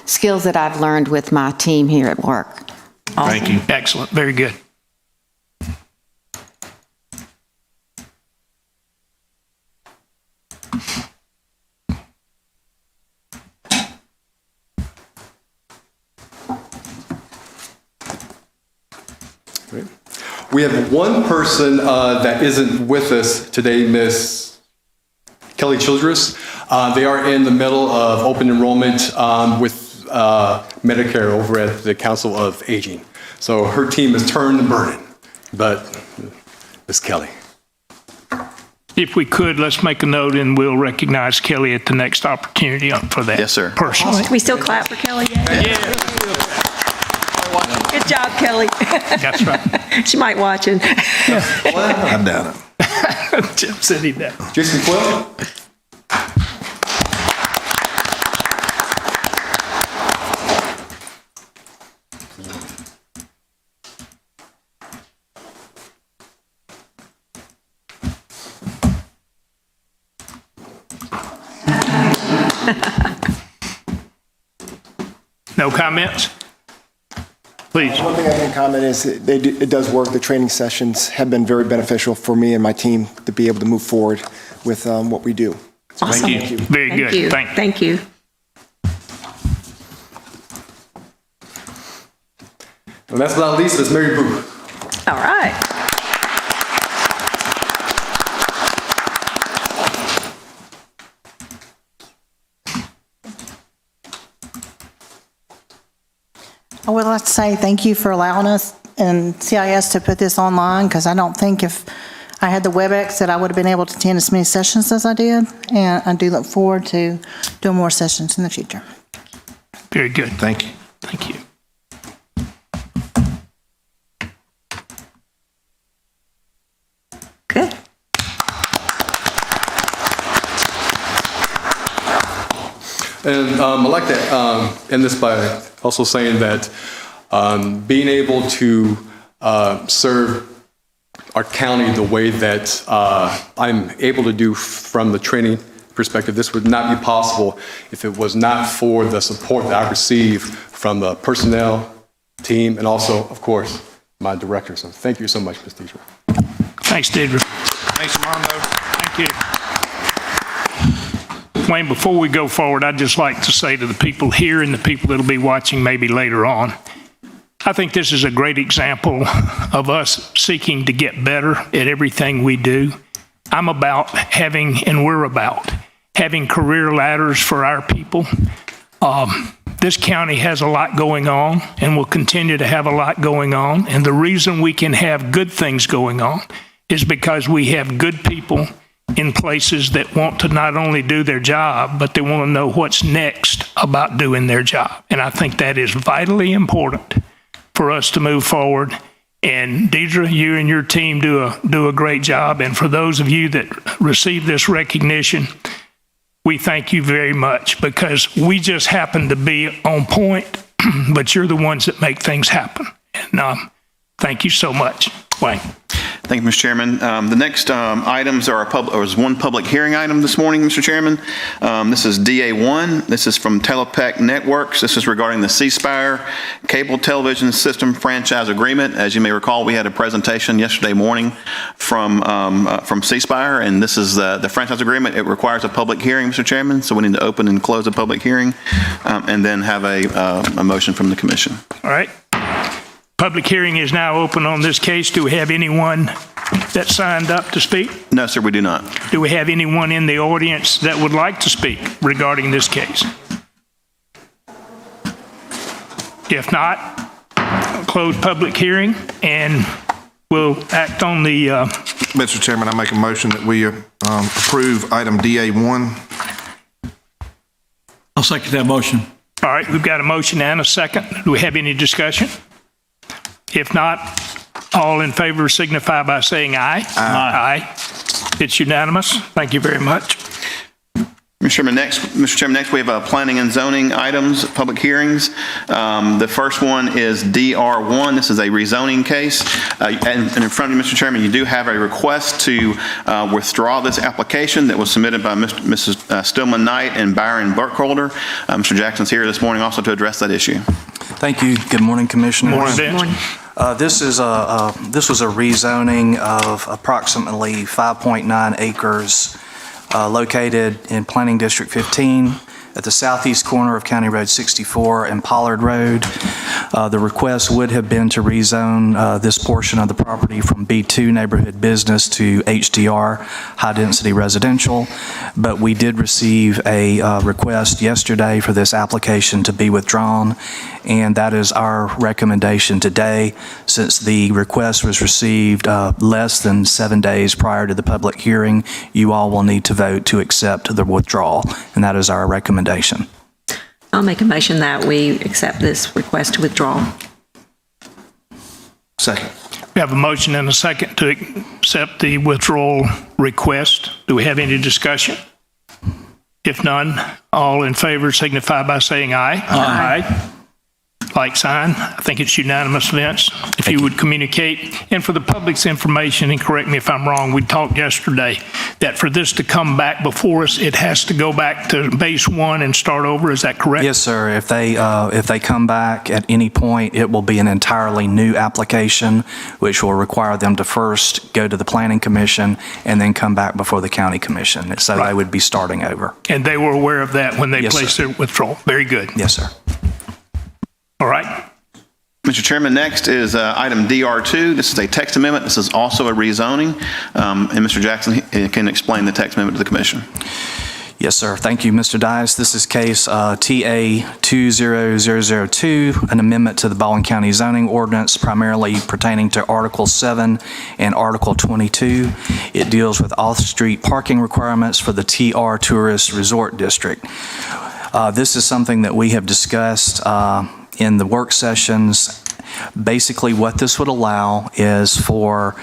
skills that I've learned with my team here at work.
Thank you.
Excellent. Very good.
We have one person that isn't with us today, Miss Kelly Childress. They are in the middle of open enrollment with Medicare over at the Council of Aging. So her team has turned the burden, but Miss Kelly.
If we could, let's make a note and we'll recognize Kelly at the next opportunity for that.
Yes, sir.
Personally.
Can we still clap for Kelly yet?
Yeah,
Good job, Kelly.
that's right.
She might watch it.
I doubt it.
Jim said he did.
Jason Quill.
No comments? Please.
One thing I can comment is it does work. The training sessions have been very beneficial for me and my team to be able to move forward with what we do.
Awesome.
Thank you. Very
Thank
good.
you.
Thank you.
Thank you.
And last but not least is Mary Brewer.
All right.
I would like to say thank you for allowing us and CIS to put this online, because I don't think if I had the WebEx that I would have been able to attend as many sessions as I did, and I do look forward to doing more sessions in the future.
Very good.
Thank you.
Thank you.
Good.
And I'd like to end this by also saying that being able to serve our county the way that I'm able to do from the training perspective, this would not be possible if it was not for the support that I receive from the personnel team and also, of course, my director. So thank you so much, Ms. Deidre.
Thanks, Deidre.
Thanks, Armando.
Thank you. Wayne, before we go forward, I'd just like to say to the people here and the people that'll be watching maybe later on, I think this is a great example of us seeking to get better at everything we do. I'm about having, and we're about, having career ladders for our people. This county has a lot going on and will continue to have a lot going on. And the reason we can have good things going on is because we have good people in places that want to not only do their job, but they want to know what's next about doing their job. And I think that is vitally important for us to move forward. And Deidre, you and your team do a great job. And for those of you that receive this recognition, we thank you very much, because we just happen to be on point, but you're the ones that make things happen. And thank you so much, Wayne.
Thank you, Mr. Chairman. The next items are one public hearing item this morning, Mr. Chairman. This is DA1. This is from Telepec Networks. This is regarding the C Spire Cable Television System Franchise Agreement. As you may recall, we had a presentation yesterday morning from C Spire, and this is the franchise agreement. It requires a public hearing, Mr. Chairman, so we need to open and close the public hearing, and then have a motion from the commission.
All right. Public hearing is now open on this case. Do we have anyone that signed up to speak?
No, sir, we do not.
Do we have anyone in the audience that would like to speak regarding this case? If not, I'll close public hearing and we'll act on the...
Mr. Chairman, I make a motion that we approve item DA1.
I'll second that motion.
All right, we've got a motion and a second. Do we have any discussion? If not, all in favor signify by saying aye. Aye. It's unanimous. Thank you very much.
Mr. Chairman, next we have planning and zoning items, public hearings. The first one is DR1. This is a rezoning case. And in front of you, Mr. Chairman, you do have a request to withdraw this application that was submitted by Mrs. Stillman Knight and Byron Burkholder. Mr. Jackson's here this morning also to address that issue.
Thank you. Good morning, Commissioners.
Good morning.
This was a rezoning of approximately 5.9 acres located in Planning District 15 at the southeast corner of County Road 64 and Pollard Road. The request would have been to rezone this portion of the property from B2 neighborhood business to HDR, high density residential, but we did receive a request yesterday for this application to be withdrawn, and that is our recommendation today. Since the request was received less than 7 days prior to the public hearing, you all will need to vote to accept the withdrawal, and that is our recommendation.
I'll make a motion that we accept this request to withdraw.
Second.
We have a motion and a second to accept the withdrawal request. Do we have any discussion? If none, all in favor signify by saying aye. Aye. like sign. I think it's unanimous, Vince, if you would communicate. And for the public's information, and correct me if I'm wrong, we talked yesterday that for this to come back before us, it has to go back to base one and start over. Is that correct?
Yes, sir. If they come back at any point, it will be an entirely new application, which will require them to first go to the Planning Commission and then come back before the County Commission. So they would be starting over.
And they were aware of that when they
Yes,
placed
sir.
their withdrawal. Very good.
Yes, sir.
All right.
Mr. Chairman, next is item DR2. This is a text amendment. This is also a rezoning. And Mr. Jackson can explain the text amendment to the commission.
Yes, sir. Thank you, Mr. Dias. This is case TA 20002, an amendment to the Baldwin County zoning ordinance primarily pertaining to Article 7 and Article 22. It deals with off-street parking requirements for the TR Tourist Resort District. This is something that we have discussed in the work sessions. Basically, what this would allow is for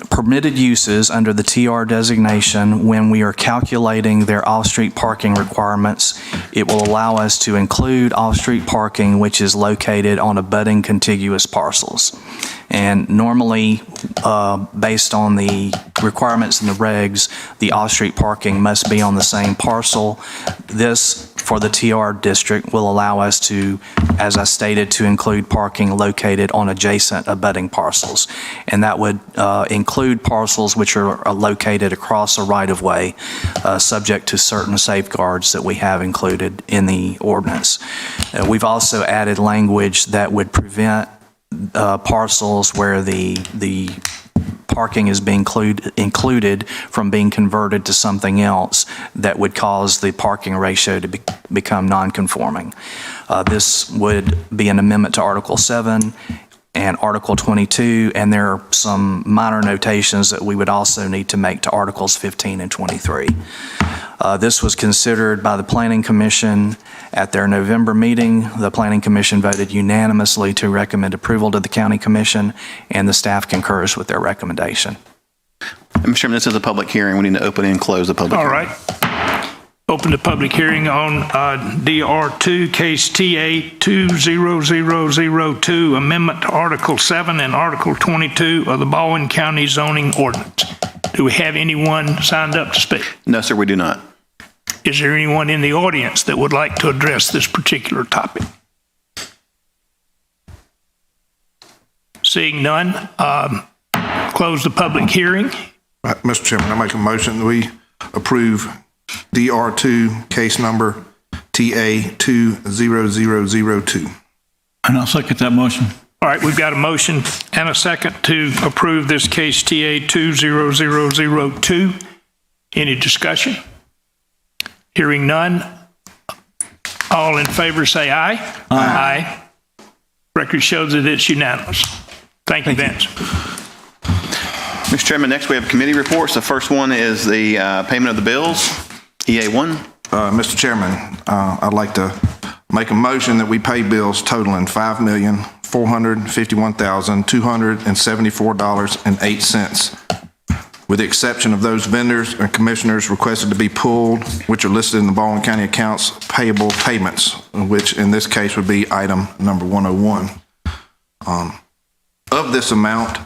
permitted uses under the TR designation, when we are calculating their off-street parking requirements, it will allow us to include off-street parking which is located on abutting contiguous parcels. And normally, based on the requirements in the regs, the off-street parking must be on the same parcel. This, for the TR district, will allow us to, as I stated, to include parking located on adjacent abutting parcels. And that would include parcels which are located across a right-of-way, subject to certain safeguards that we have included in the ordinance. We've also added language that would prevent parcels where the parking is being included from being converted to something else that would cause the parking ratio to become non-conforming. This would be an amendment to Article 7 and Article 22, and there are some minor notations that we would also need to make to Articles 15 and 23. This was considered by the Planning Commission at their November meeting. The Planning Commission voted unanimously to recommend approval to the County Commission, and the staff concurs with their recommendation.
Mr. Chairman, this is a public hearing. We need to open and close the public hearing.
All right. Open the public hearing on DR2, case TA 20002, amendment to Article 7 and Article 22 of the Bowen County zoning ordinance. Do we have anyone signed up to speak?
No, sir, we do not.
Is there anyone in the audience that would like to address this particular topic? Seeing none, close the public hearing.
Right, Mr. Chairman, I make a motion that we approve DR2, case number TA 20002.
And I'll second that motion.
All right, we've got a motion and a second to approve this case TA 20002. Any discussion? Hearing none. All in favor say aye. Aye. Record shows that it's unanimous. Thank you, Vince.
Mr. Chairman, next we have committee reports. The first one is the payment of the bills, EA1.
Mr. Chairman, I'd like to make a motion that we pay bills totaling $5,451,274.08, with the exception of those vendors and commissioners requested to be pulled, which are listed in the Baldwin County accounts payable payments, which in this case would be item number 101. Of this amount,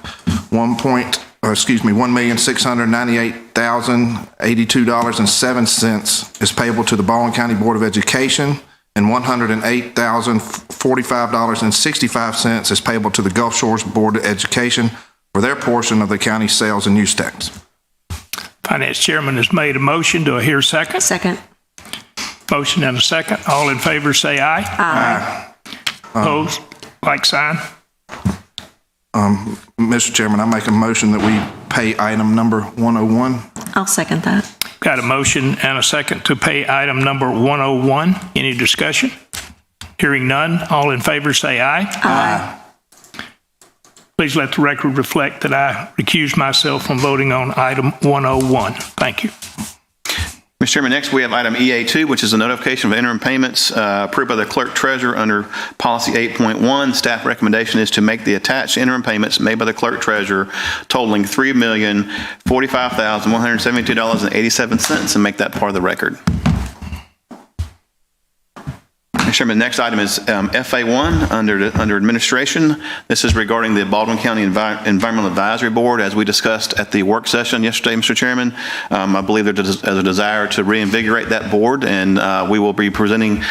$1,698,082.07 is payable to the Baldwin County Board of Education, and $108,045.65 is payable to the Gulf Shores Board of Education for their portion of the county sales and use tax.
Finance Chairman has made a motion. Do I hear a second?
Second.
Motion and a second. All in favor say aye.
Aye.
Opposed? Like sign.
Mr. Chairman, I make a motion that we pay item number 101.
I'll second that.
Got a motion and a second to pay item number 101. Any discussion? Hearing none. All in favor say aye.
Aye.
Please let the record reflect that I recuse myself from voting on item 101. Thank you.
Mr. Chairman, next we have item EA2, which is a notification of interim payments approved by the clerk treasurer under policy 8.1. Staff recommendation is to make the attached interim payments made by the clerk treasurer totaling $3,045,172.87 and make that part of the record. Mr. Chairman, the next item is FA1 under administration. This is regarding the Baldwin County Environmental Advisory Board. As we discussed at the work session yesterday, Mr. Chairman, I believe there's a desire to reinvigorate that board, and we will be presenting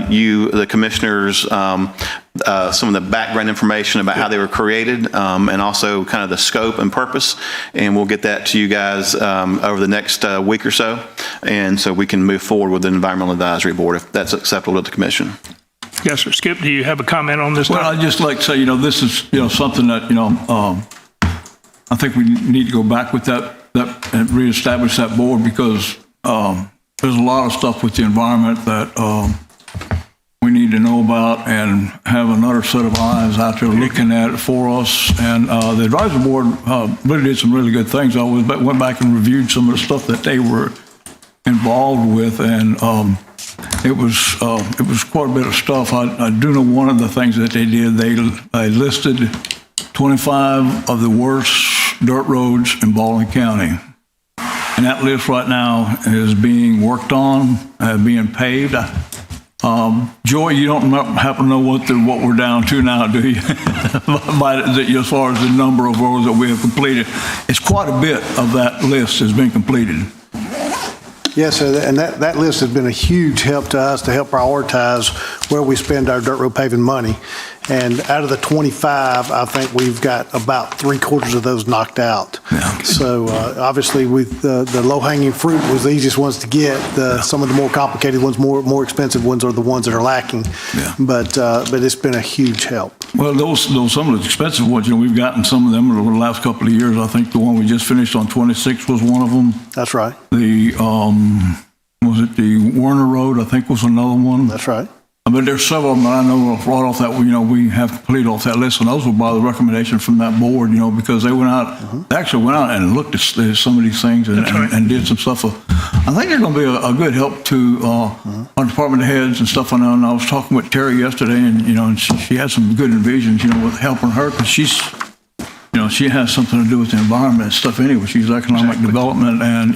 you, the commissioners, some of the background information about how they were created, and also kind of the scope and purpose. And we'll get that to you guys over the next week or so. And so we can move forward with the Environmental Advisory Board if that's acceptable to the commission.
Yes, sir. Skip, do you have a comment on this?
Well, I'd just like to say, this is, something that, I think we need to go back with that and reestablish that board, because there's a lot of stuff with the environment that we need to know about and have another set of eyes out there looking at it for us. And the advisory board really did some really good things. I went back and reviewed some of the stuff that they were involved with, and it was quite a bit of stuff. I do know one of the things that they did. They listed 25 of the worst dirt roads in Baldwin County. And that list right now is being worked on, being paved. Joy, you don't happen to know what we're down to now, do you? As far as the number of roads that we have completed. It's quite a bit of that list has been completed.
Yes, and that list has been a huge help to us to help prioritize where we spend our dirt road paving money. And out of the 25, I think we've got about 3/4 of those knocked out. Yeah. So obviously, with the low-hanging fruit was the easiest ones to get. Some of the more complicated ones, more expensive ones, are the ones that are lacking. Yeah. But it's been a huge help.
Well, those some of the expensive ones, we've gotten some of them over the last couple of years. I think the one we just finished on 26 was one of them.
That's right.
The was it the Werner Road? I think was another one.
That's right.
But there's several of them that I know right off that, we have completed off that list, and those were by the recommendation from that board, because they went out, they actually went out and looked at some of these things and did some stuff. I think they're going to be a good help to our department heads and stuff. And I was talking with Terry yesterday, and she had some good envisions, with helping her, because she's, she has something to do with the environment and stuff anyway. She's economic development and,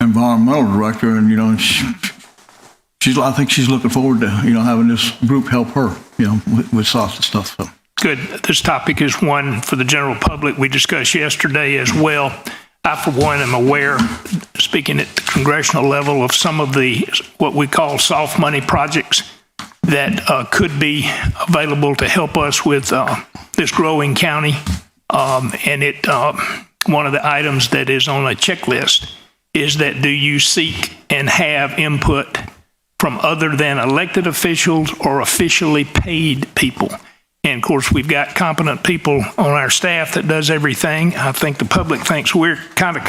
environmental director, and, I think she's looking forward to, having this group help her, with SOS and stuff. So.
Good. This topic is one for the general public. We discussed yesterday as well. I, for one, am aware, speaking at the congressional level, of some of the, what we call soft money projects that could be available to help us with this growing county. And one of the items that is on a checklist is that do you seek and have input from other than elected officials or officially paid people? And of course, we've got competent people on our staff that does everything. I think the public thinks we're kind of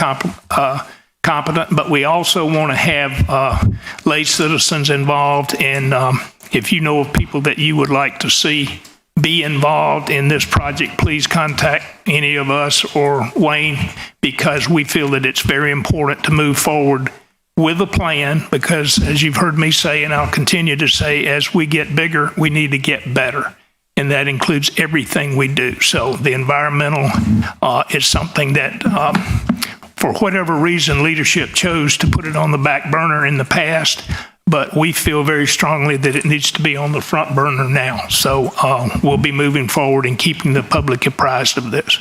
competent, but we also want to have lay citizens involved. And if you know of people that you would like to see be involved in this project, please contact any of us or Wayne, because we feel that it's very important to move forward with a plan, because as you've heard me say, and I'll continue to say, as we get bigger, we need to get better. And that includes everything we do. So the environmental is something that, for whatever reason, leadership chose to put it on the back burner in the past, but we feel very strongly that it needs to be on the front burner now. So we'll be moving forward and keeping the public apprised of this.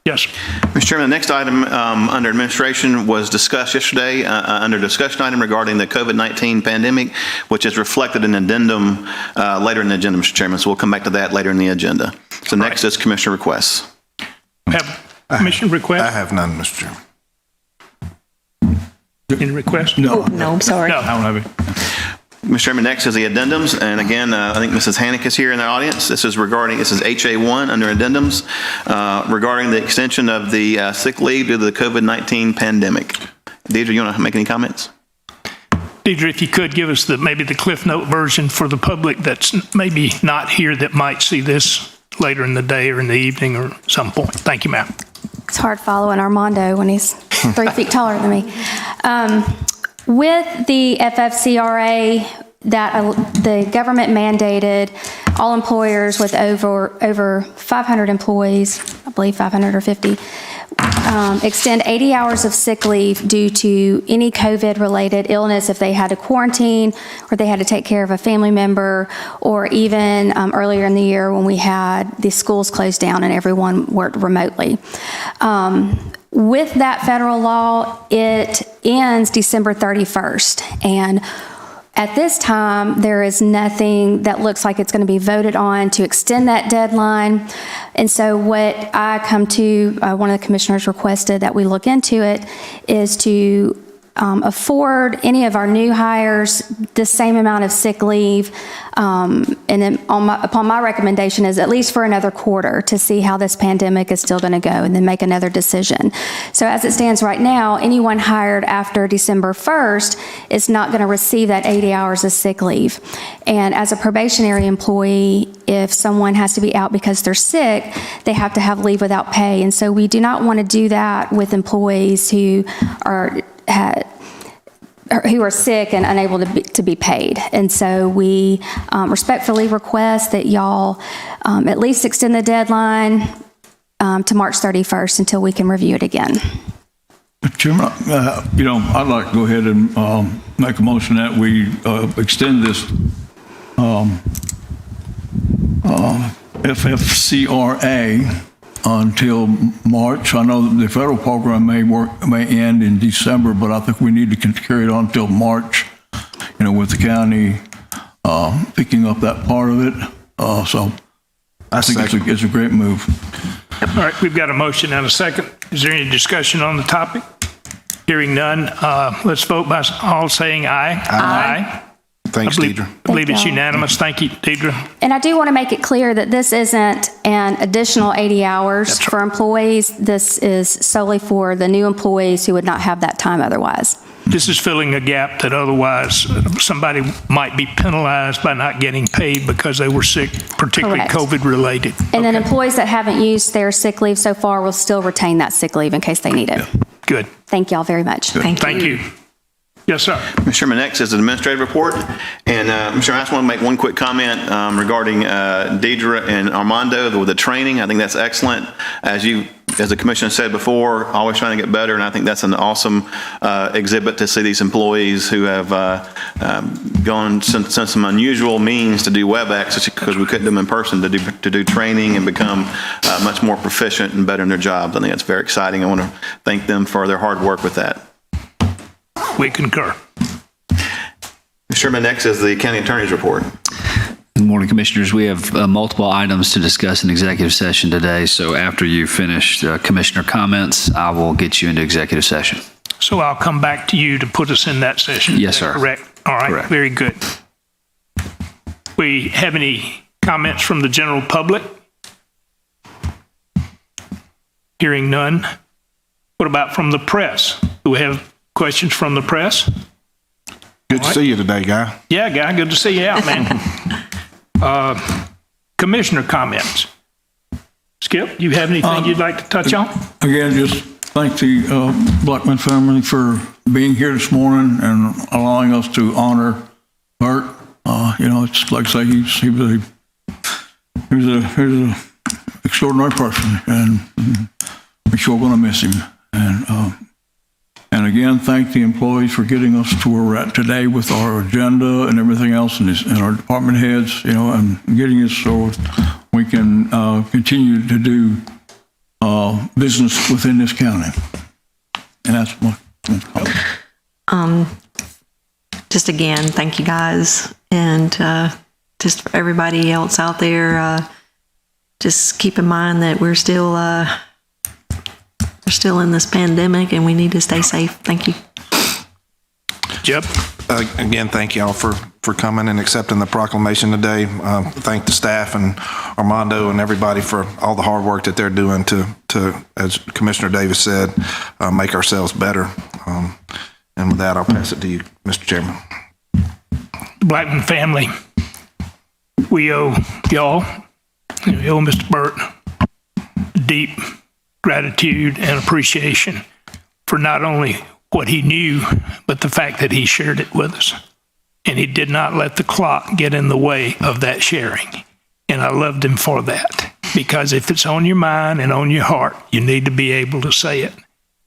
Yes.
Mr. Chairman, the next item under administration was discussed yesterday under discussion item regarding the COVID-19 pandemic, which is reflected in addendum later in the agenda, Mr. Chairman. So we'll come back to that later in the agenda. So next is commissioner requests.
Have commissioner requests?
I have none, Mr. Chairman.
Any requests?
No.
Oh, no, I'm sorry.
No.
I don't have it.
Mr. Chairman, next is the addendums. And again, I think Mrs. Hannick is here in the audience. This is HA1 under addendums regarding the extension of the sick leave due to the COVID-19 pandemic. Deidre, you want to make any comments?
Deidre, if you could give us maybe the Cliff Note version for the public that's maybe not here that might see this later in the day or in the evening or some point. Thank you, ma'am.
It's hard following Armando when he's 3 feet taller than me. With the FFCRA that the government mandated, all employers with over 500 employees, I believe 550, extend 80 hours of sick leave due to any COVID-related illness if they had to quarantine or they had to take care of a family member, or even earlier in the year when we had the schools closed down and everyone worked remotely. With that federal law, it ends December 31st. And at this time, there is nothing that looks like it's going to be voted on to extend that deadline. And so what I come to, one of the commissioners requested that we look into it, is to afford any of our new hires the same amount of sick leave, and then upon my recommendation is at least for another quarter to see how this pandemic is still going to go, and then make another decision. So as it stands right now, anyone hired after December 1st is not going to receive that 80 hours of sick leave. And as a probationary employee, if someone has to be out because they're sick, they have to have leave without pay. And so we do not want to do that with employees who are sick and unable to be paid. And so we respectfully request that y'all at least extend the deadline to March 31st until we can review it again.
Mr. Chairman, I'd like to go ahead and make a motion that we extend this FFCRA until March. I know that the federal program may end in December, but I think we need to carry it on until March, with the county picking up that part of it. So I think it's a great move.
All right, we've got a motion and a second. Is there any discussion on the topic? Hearing none, let's vote by all saying aye. Aye.
Thanks, Deidre.
I believe it's unanimous. Thank you, Deidre.
And I do want to make it clear that this isn't an additional 80 hours for employees. This is solely for the new employees who would not have that time otherwise.
This is filling a gap that otherwise somebody might be penalized by not getting paid because they were sick, particularly COVID related.
And then employees that haven't used their sick leave so far will still retain that sick leave in case they need it.
Yeah. Good.
Thank y'all very much.
Good. Thank you. Yes, sir.
Mr. Chairman, next is the administrative report. And Mr. Chairman, I just want to make one quick comment regarding Deidre and Armando with the training. I think that's excellent. As the commissioner said before, always trying to get better, and I think that's an awesome exhibit to see these employees who have gone since some unusual means to do WebEx because we couldn't do them in person to do training and become much more proficient and better in their jobs. I think that's very exciting. I want to thank them for their hard work with that.
We concur.
Mr. Chairman, next is the county attorney's report.
Good morning, Commissioners. We have multiple items to discuss in executive session today. So after you finish Commissioner comments, I will get you into executive session.
So I'll come back to you to put us in that session.
Yes, sir.
Correct. All right.
Correct.
Very good. We have any comments from the general public? Hearing none. What about from the press? Do we have questions from the press?
Good to see you today, Guy.
Yeah, Guy, good to see you out, man. Commissioner comments. Skip, you have anything you'd like to touch on?
Again, just thank the Blackman family for being here this morning and allowing us to honor Bert. It's like I say, he was an extraordinary person, and we're sure going to miss him. And again, thank the employees for getting us to where we're at today with our agenda and everything else, and our department heads, and getting us so we can continue to do business within this county. And that's my comment.
Just again, thank you guys, and just for everybody else out there, just keep in mind that we're still in this pandemic and we need to stay safe. Thank you.
Yep.
Again, thank y'all for coming and accepting the proclamation today. Thank the staff and Armando and everybody for all the hard work that they're doing to as Commissioner Davis said, make ourselves better. And with that, I'll pass it to you, Mr. Chairman.
The Blackman family, we owe y'all, we owe Mr. Burt deep gratitude and appreciation for not only what he knew, but the fact that he shared it with us. And he did not let the clock get in the way of that sharing. And I loved him for that. because if it's on your mind and on your heart, you need to be able to say it.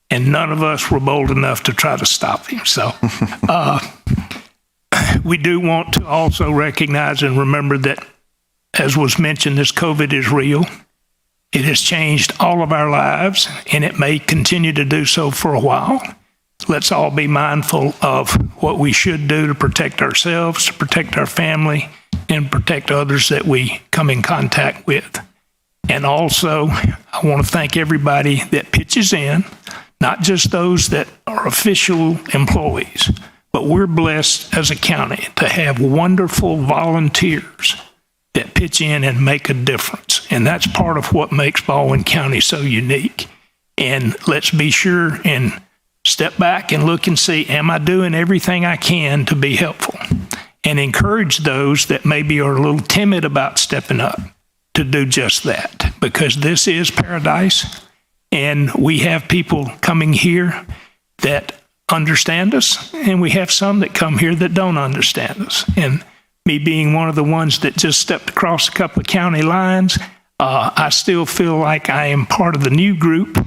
And none of us were bold enough to try to stop him. So we do want to also recognize and remember that, as was mentioned, this COVID is real. It has changed all of our lives, and it may continue to do so for a while. Let's all be mindful of what we should do to protect ourselves, to protect our family, and protect others that we come in contact with. And also, I want to thank everybody that pitches in, not just those that are official employees, but we're blessed as a county to have wonderful volunteers that pitch in and make a difference. And that's part of what makes Baldwin County so unique. And let's be sure and step back and look and see, am I doing everything I can to be helpful? And encourage those that maybe are a little timid about stepping up to do just that, because this is paradise. And we have people coming here that understand us, and we have some that come here that don't understand us. And me being one of the ones that just stepped across a couple of county lines, I still feel like I am part of the new group,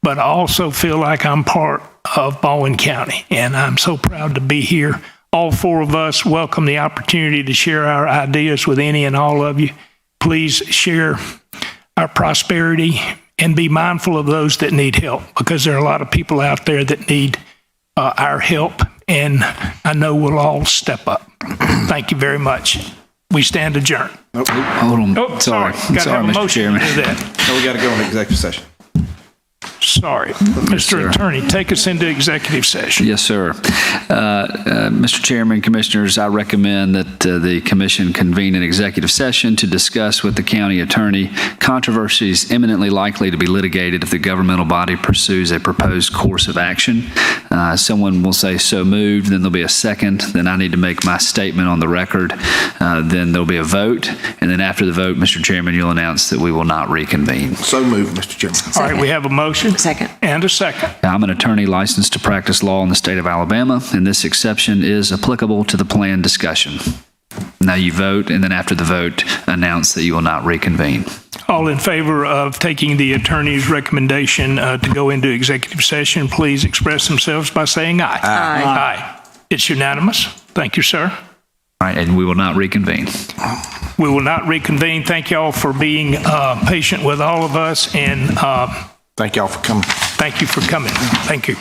but I also feel like I'm part of Bowen County, and I'm so proud to be here. All four of us welcome the opportunity to share our ideas with any and all of you. Please share our prosperity and be mindful of those that need help, because there are a lot of people out there that need our help, and I know we'll all step up. Thank you very much. We stand adjourned.
Hold on.
Oh, sorry. Got to have a
Mr.
motion
Chairman.
to do that.
No, we got to go into executive session.
Sorry. Mr. Attorney, take us into executive session.
Yes, sir. Mr. Chairman, Commissioners, I recommend that the Commission convene an executive session to discuss with the county attorney controversies imminently likely to be litigated if the governmental body pursues a proposed course of action. Someone will say so moved, then there'll be a second, then I need to make my statement on the record, then there'll be a vote, and then after the vote, Mr. Chairman, you'll announce that we will not reconvene.
So moved, Mr. Chairman.
All right, we have a motion.
Second.
And a second.
I'm an attorney licensed to practice law in the state of Alabama, and this exception is applicable to the plan discussion. Now you vote, and then after the vote, announce that you will not reconvene.
All in favor of taking the attorney's recommendation to go into executive session, please express themselves by saying aye.
Aye.
Aye. It's unanimous. Thank you, sir.
All right, and we will not reconvene.
We will not reconvene. Thank you all for being patient with all of us, and
Thank y'all for coming.
thank you for coming. Thank you.